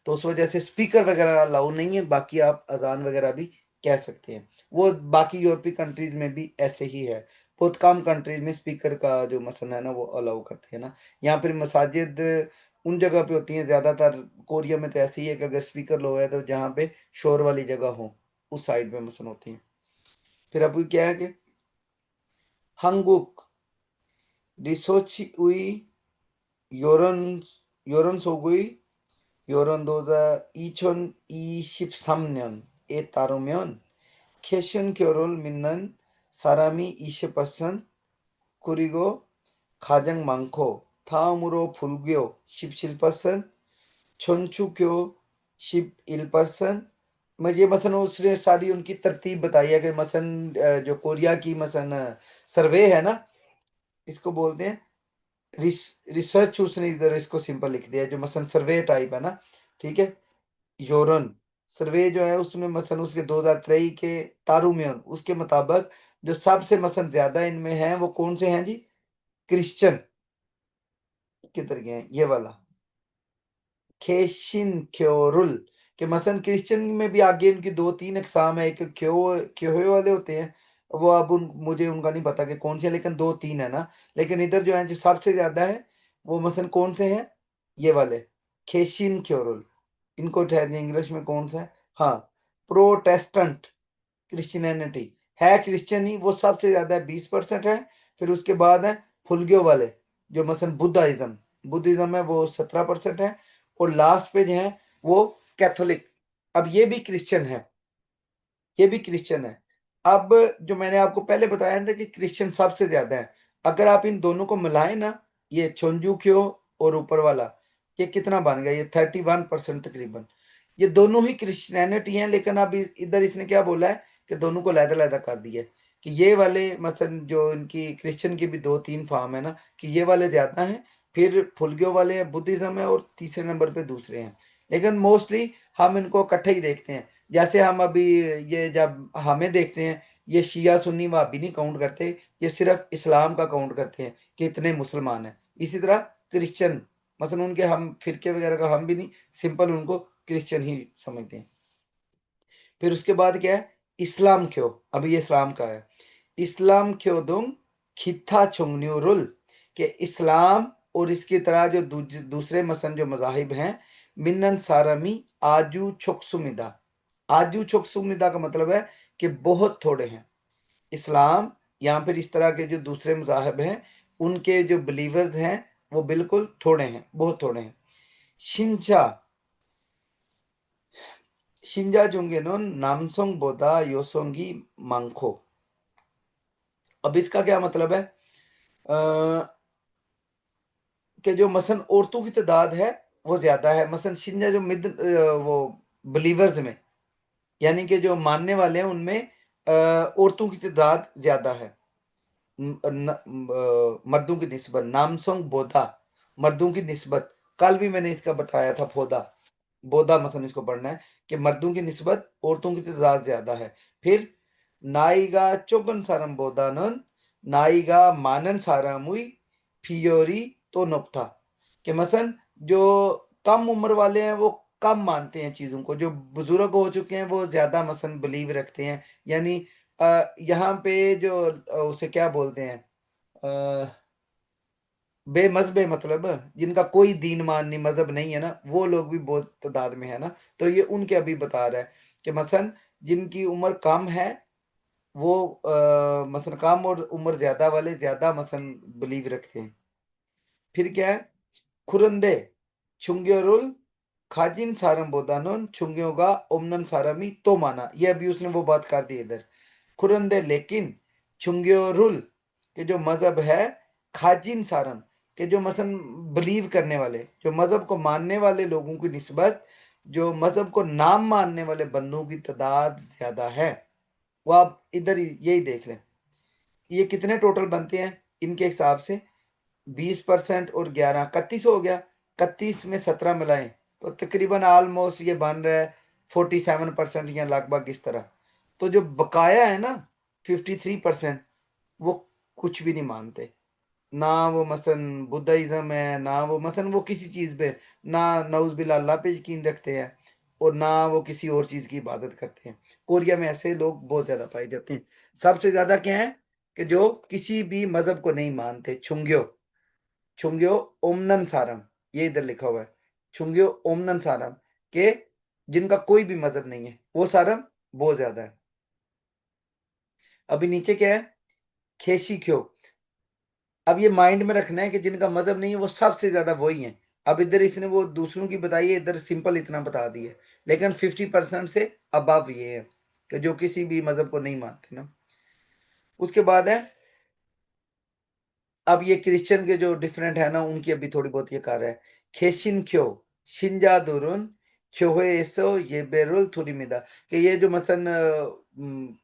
तो उस वजह से स्पीकर वगैरह अलाउ नहीं है, बाकी आप अजान वगैरह भी कह सकते हैं। वो बाकी यूरोपीय कंट्रीज में भी ऐसे ही है, बहुत कम कंट्रीज में स्पीकर का जो मसला है ना वो अलाउ करते हैं ना। यहाँ पर मसाजिद उन जगह पे होती हैं ज़्यादातर, कोरिया में तो ऐसे ही है कि अगर स्पीकर लो है तो जहाँ पे शोर वाली जगह हो उस साइड में मसलन होती हैं। फिर अब क्या है कि हंगुक रिसोची उई 요런 요런 소구의 요런도자 2023년에 따르면 캐션 결혼을 믿는 사람이 20%, 그리고 가장 많고 다음으로 불교 17%, 천주교 11%। मुझे मसन उसने सारी उनकी तरतीब बताई है कि मसन जो कोरिया की मसन सर्वे है ना, इसको बोलते हैं रिसर्च। उसने इधर इसको सिंपल लिख दिया, जो मसलन सर्वे टाइप है ना, ठीक है। यूरन सर्वे जो है उसमें मसलन उसके 2023 के तारुम्यन उसके मुताबिक जो सबसे मसलन ज्यादा इनमें है वो कौन से हैं जी? क्रिश्चियन। किधर गए हैं? ये वाला खेशिन क्योरुल के मसलन क्रिश्चियन में भी आगे इनकी 2-3 अकसाम है। एक क्योहे वाले होते हैं, वो अब मुझे उनका नहीं पता कि कौन से, लेकिन 2-3 है ना। लेकिन इधर जो है जो सबसे ज्यादा है वो मसलन कौन से हैं? ये वाले खेशिन क्योरुल। इनको ठहरिए इंग्लिश में कौन सा है? हाँ, प्रोटेस्टेंट क्रिश्चियनिटी है, क्रिश्चियन ही वो सबसे ज्यादा है, 20% है। फिर उसके बाद है फुलगियो वाले, जो मसलन बुद्धिज्म है, वो 17% है। और लास्ट पे जो है वो कैथोलिक। अब ये भी क्रिश्चियन है, ये भी क्रिश्चियन है। अब जो मैंने आपको पहले बताया था कि क्रिश्चियन सबसे ज्यादा है, अगर आप इन दोनों को मिलाएं ना, ये छोंजुक्यो और ऊपर वाला, ये कितना बन गया? ये 31% तकरीबन। ये दोनों ही क्रिश्चियनिटी हैं, लेकिन अब इधर इसने क्या बोला है कि दोनों को लहदा कर दिया है कि ये वाले मसलन जो इनकी क्रिश्चियन की भी 2-3 फॉर्म है ना, कि ये वाले ज्यादा हैं, फिर फुलगियो वाले हैं, बुद्धिज्म है, और तीसरे नंबर पे दूसरे हैं। लेकिन मोस्टली हम इनको इकट्ठे ही देखते हैं। जैसे हम अभी ये जब हमें देखते हैं, ये शिया सुन्नी वहाबी नहीं काउंट करते, ये सिर्फ इस्लाम का काउंट करते हैं कि इतने मुसलमान हैं। इसी तरह क्रिश्चियन मतलब उनके हम फिरके वगैरह का हम भी नहीं, सिंपल उनको क्रिश्चियन ही समझते हैं। फिर उसके बाद क्या है? इस्लाम क्यों, अभी ये इस्लाम का है। इस्लाम क्यों दुम खिथा छुंगन्यूरुल के इस्लाम और इसकी तरह जो दूसरे मसन जो मजाहिब हैं, मिन्नन सारमी आजू छुकसुमिदा। आजू छुकसुमिदा का मतलब है कि बहुत थोड़े हैं। इस्लाम या फिर इस तरह के जो दूसरे मजाहब हैं उनके जो बिलीवर्स हैं वो बिल्कुल थोड़े हैं, बहुत थोड़े हैं। शिंचा शिंजा जुंगेनोन नामसोंग बोदा योसोंगी मांखो। अब इसका क्या मतलब है? कि जो मसन औरतों की तादाद है वो ज्यादा है। मसन शिंजा जो वो बिलीवर्स में, यानी कि जो मानने वाले हैं उनमें औरतों की तादाद ज्यादा है मर्दों की निस्बत। नामसोंग बोधा मर्दों की निस्बत, कल भी मैंने इसका बताया था। फोदा बोधा मसन इसको पढ़ना है कि मर्दों की निस्बत औरतों की तादाद ज्यादा है। फिर नाइगा चोगन सारम बोधानन नाइगा मानन सारामुई फियोरी तो नुक्ता कि मसन जो कम उम्र वाले हैं वो कम मानते हैं चीजों को, जो बुजुर्ग हो चुके हैं वो ज्यादा मसन बिलीव रखते हैं। यानी यहाँ पे जो उसे क्या बोलते हैं, बेमजबे मतलब जिनका कोई दीन मान नहीं, मजहब नहीं है ना, वो लोग भी बहुत तादाद में है ना। तो ये उनके अभी बता रहा है कि मसन जिनकी उम्र कम है वो मसन कम और उम्र ज्यादा वाले ज्यादा मसन बिलीव रखते हैं। फिर क्या है? खुरंदे छुंग्योरुल खाजिन सारम बोदानोन छुंग्योगा ओमनन सारमी तो माना। ये अभी उसने वो बात कर दी इधर। खुरंदे लेकिन छुंग्योरुल के जो मजहब है, खाजिन सारम के जो मसन बिलीव करने वाले, जो मजहब को मानने वाले लोगों की निस्बत जो मजहब को नाम मानने वाले बंदों की तादाद ज्यादा है। वो आप इधर यही देख लें, ये कितने टोटल बनते हैं इनके हिसाब से? 20% और 11 31 हो गया। 31 में 17 मिलाएं तो तकरीबन ऑलमोस्ट ये बन रहा है 47% या लगभग इस तरह। तो जो बकाया है ना 53%, वो कुछ भी नहीं मानते ना। वो मसन बुद्धाइज्म है ना, वो मसन वो किसी चीज पे ना नौज बिल्ला अल्लाह पे यकीन रखते हैं, और ना वो किसी और चीज की इबादत करते हैं। कोरिया में ऐसे लोग बहुत ज्यादा पाए जाते हैं। सबसे ज्यादा क्या है कि जो किसी भी मजहब को नहीं मानते। छुंग्यो छुंग्यो ओमनन सारम, ये इधर लिखा हुआ है। छुंग्यो ओमनन सारम के जिनका कोई भी मजहब नहीं है, वो सारम बहुत ज्यादा है। अभी नीचे क्या है? खेशी क्यों। अब ये माइंड में रखना है कि जिनका मजहब नहीं है वो सबसे ज्यादा वही है। अब इधर इसने वो दूसरों की बताई है, इधर सिंपल इतना बता दी है, लेकिन 50% से अबव ये है कि जो किसी भी मजहब को नहीं मानते ना। उसके बाद है, अब ये क्रिश्चियन के जो डिफरेंट है ना उनकी अभी थोड़ी बहुत ये कर रहा है। खेशिन क्यो शिंजा दुरुन क्योहे एसो ये बेरुल थोड़ी मिदा कि ये जो मसन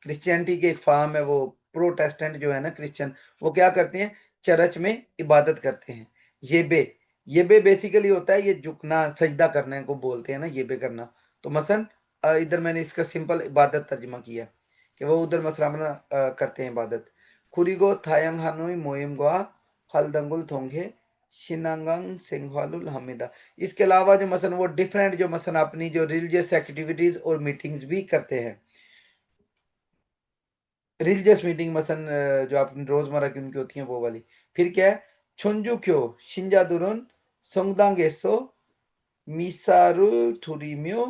क्रिश्चियनिटी के एक फार्म है वो प्रोटेस्टेंट जो है ना क्रिश्चियन, वो क्या करते हैं, चर्च में इबादत करते हैं। ये बे बेसिकली होता है ये झुकना, सजदा करने को बोलते हैं ना, ये बे करना। तो मसन इधर मैंने इसका सिंपल इबादत तर्जुमा किया कि वो उधर मसलामना करते हैं इबादत। खुरीगो थायंग हानुई मोयम गोआ हलदंगुल थोंगे शिनांगंग सिंघवालुल हमीदा। इसके अलावा जो मसन वो डिफरेंट जो मसन अपनी जो रिलीजियस एक्टिविटीज और मीटिंग्स भी करते हैं। रिलीजियस मीटिंग मसन जो अपनी रोजमर्रा की उनकी होती हैं वो वाली। फिर क्या है, छुंजू क्यो शिंजा दुरुन सोंगदांगेसो मिसारुल थुरीम्यो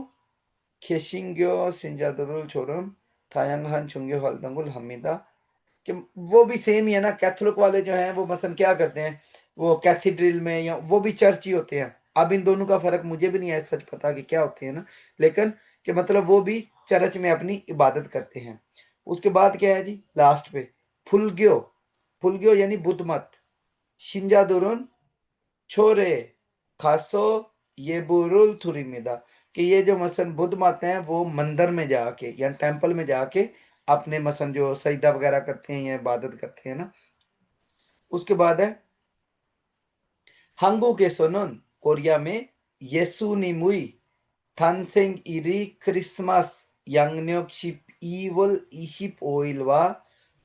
खेशिंग्यो सिंजादुरुल छोरम थायंगहान चुंग्यो हलदंगुल हमीदा। कि वो भी सेम ही है ना, कैथोलिक वाले जो हैं वो मसन क्या करते हैं, वो कैथीड्रल में या वो भी चर्च ही होते हैं। अब इन दोनों का फर्क मुझे भी नहीं है सच पता कि क्या होते हैं ना, लेकिन कि मतलब वो भी चर्च में अपनी इबादत करते हैं। उसके बाद क्या है जी लास्ट पे, फुलग्यो, फुलग्यो यानी बुद्ध मत, शिंजादुरुन छोरे खासो ये बुरुल थुरीमिदा। कि ये जो मसन बुद्ध माते हैं वो मंदिर में जाके या टेंपल में जाके अपने मसन जो सजदा वगैरह करते हैं या इबादत करते हैं ना। उसके बाद है हंगू के सोनन कोरिया में येसु निमुई थानसेंग eri Christmas यांगन्योक ship evil इहिप ओइलवा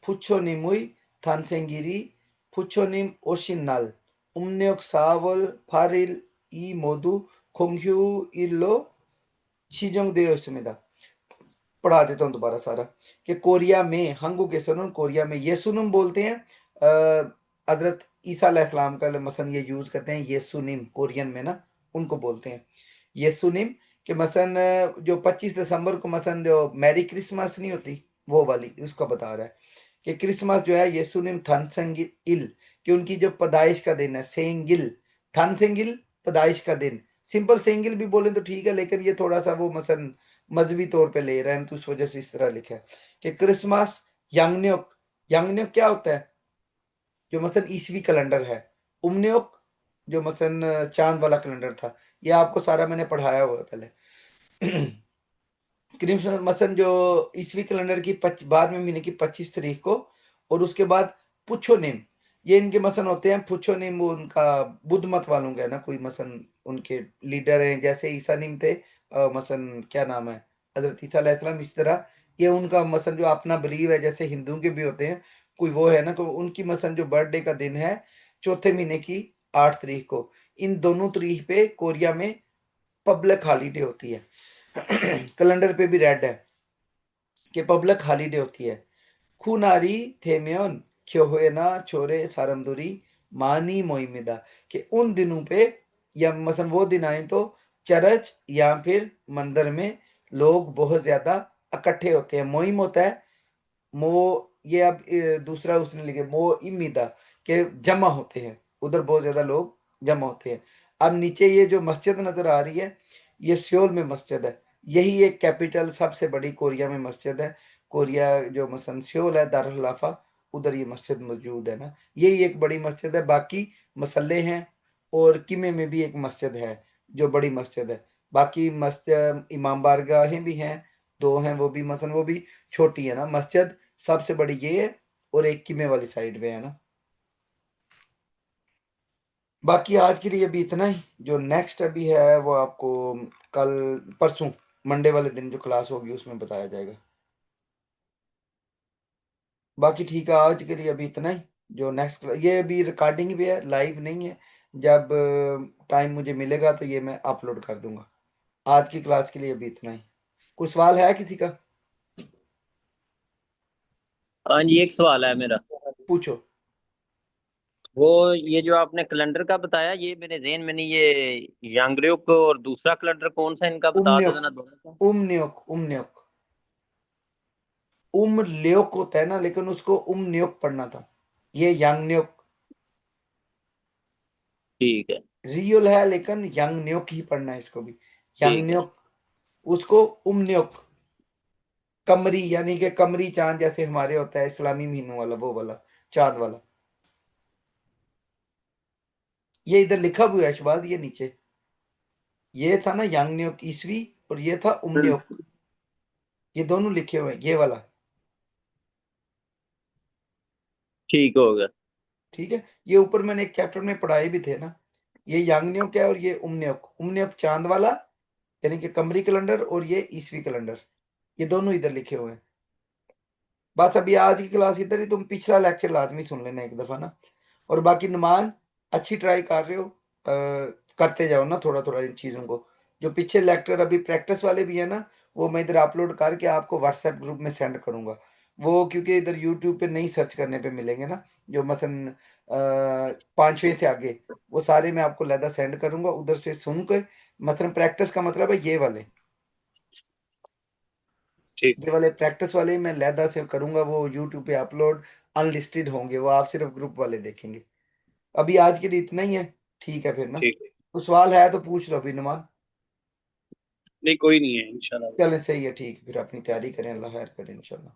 फुचोनिमुई थानसेंगिरी फुचोनिम ओशिनाल umneok सावल फारिल 이 모두 공휴일로 지정되어 있습니다। पढ़ा देता हूँ दोबारा सारा कि कोरिया में हंगू के सुनन कोरिया में येसुनम बोलते हैं। हजरत ईसा अलैहिस्सलाम का मसन ये यूज करते हैं येसुनिम कोरियन में ना, उनको बोलते हैं येसुनिम। के मसन जो 25 दिसंबर को मसन जो मैरी क्रिसमस नहीं होती वो वाली उसका बता रहा है कि क्रिसमस जो है येसुनिम थनसेंगिल कि उनकी जो पैदाइश का दिन है, सेंगिल थनसेंगिल पैदाइश का दिन। सिंपल सेंगिल भी बोले तो ठीक है, लेकिन ये थोड़ा सा वो मसन मजहबी तौर पे ले रहे हैं तो उस वजह से इस तरह लिखा है कि क्रिसमस यांगन्योक। यांगन्योक क्या होता है, जो मसन ईसवी कैलेंडर है। उमन्योक जो मसन चांद वाला कैलेंडर था, ये आपको सारा मैंने पढ़ाया हुआ है पहले। क्रिसमस मसन जो ईसवी कैलेंडर की बाद में महीने की 25 तारीख को, और उसके बाद पुछोनिम ये इनके मसन होते हैं। पुछोनिम वो उनका बुद्ध मत वालों का है ना, कोई मसन उनके लीडर हैं जैसे ईसा निम थे, मसन क्या नाम है हजरत ईसा अलैहिस्सलाम, इस तरह ये उनका मसन जो अपना बिलीव है जैसे हिंदुओं के भी होते हैं कोई वो है ना, तो उनकी मसन जो बर्थडे का दिन है चौथे महीने की 8 तारीख को। इन दोनों तारीख पे कोरिया में पब्लिक हॉलीडे होती है। कैलेंडर पे भी रेड है कि पब्लिक हॉलीडे होती है। खुनारी थेम्योन क्योहेना छोरे सारमदुरी मानी मोइमिदा कि उन दिनों पे या मसन वो दिन आए तो चर्च या फिर मंदिर में लोग बहुत ज्यादा इकट्ठे होते हैं। मोइम होता है मो, ये अब दूसरा उसने लिखे मो इमिदा के जमा होते हैं, उधर बहुत ज्यादा लोग जमा होते हैं। अब नीचे ये जो मस्जिद नजर आ रही है ये सियोल में मस्जिद है, यही एक कैपिटल सबसे बड़ी कोरिया में मस्जिद है। कोरिया जो मसन सियोल है दारुल खिलाफा, उधर ये मस्जिद मौजूद है ना, यही एक बड़ी मस्जिद है। बाकी मसल्ले हैं और किमे में भी एक मस्जिद है जो बड़ी मस्जिद है। बाकी मस्जिद इमाम बारगाहें भी हैं, दो हैं वो भी मसन वो भी छोटी है ना। मस्जिद सबसे बड़ी ये है और एक किमे वाली साइड में है ना। बाकी आज के लिए अभी इतना ही, जो नेक्स्ट अभी है वो आपको कल परसों मंडे वाले दिन जो क्लास होगी उसमें बताया जाएगा। बाकी ठीक है आज के लिए अभी इतना ही। जो नेक्स्ट ये अभी रिकॉर्डिंग भी है, लाइव नहीं है। जब टाइम मुझे मिलेगा तो ये मैं अपलोड कर दूंगा। आज की क्लास के लिए अभी इतना ही। कोई सवाल है किसी का? हाँ जी, एक सवाल है मेरा। पूछो। वो ये जो आपने कैलेंडर का बताया, ये मेरे ज़हन में नहीं, ये यांग्रियोक और दूसरा कैलेंडर कौन सा इनका बता दो उमन्योक, जरा दोनों का। उमन्योक, उमन्योक, उमल्योक होता है ना, लेकिन उसको उमन्योक पढ़ना था, ये यांगन्योक ठीक है। रियल है, लेकिन यांगन्योक ही पढ़ना है इसको भी। ठीक है। यांगन्योक उसको उमन्योक, कमरी यानी कि कमरी चांद जैसे हमारे होता है इस्लामी महीनों वाला वो वाला चांद वाला। ये इधर लिखा हुआ है शबाज, ये नीचे ये था ना यांगन्योक ईसवी और ये था उमन्योक, ये दोनों लिखे हुए हैं ये वाला। ठीक हो गया। ठीक है, ये ऊपर मैंने एक चैप्टर में पढ़ाए भी थे ना, ये यांगन्योक है और ये उम्न्योक चांद वाला यानी कि कमरी कैलेंडर, और ये ईसवी कैलेंडर, ये दोनों इधर लिखे हुए हैं। बस अभी आज की क्लास इधर ही, तुम पिछला लेक्चर लाजमी सुन लेना एक दफा ना। और बाकी नुमान अच्छी ट्राई कर रहे हो, करते जाओ ना थोड़ा थोड़ा इन चीज़ों को। जो पीछे लेक्चर अभी प्रैक्टिस वाले भी है ना, वो मैं इधर अपलोड करके आपको व्हाट्सएप ग्रुप में सेंड करूंगा। वो क्योंकि इधर यूट्यूब पे नहीं सर्च करने पे मिलेंगे ना, जो मसलन 5वें से आगे, वो सारे मैं आपको लहदा सेंड करूंगा, उधर से सुन के। मसलन प्रैक्टिस का मतलब है ये वाले, ठीक ये वाले प्रैक्टिस वाले मैं लहदा से करूंगा, वो यूट्यूब पे अपलोड अनलिस्टेड होंगे, वो आप सिर्फ ग्रुप वाले देखेंगे। अभी आज के लिए इतना ही है, ठीक है फिर ना। ठीक। तो सवाल है तो पूछ लो अभी नुमान। नहीं कोई नहीं है इंशाल्लाह। चलें, सही है, ठीक है, फिर अपनी तैयारी करें, अल्लाह खैर करें इंशाल्लाह।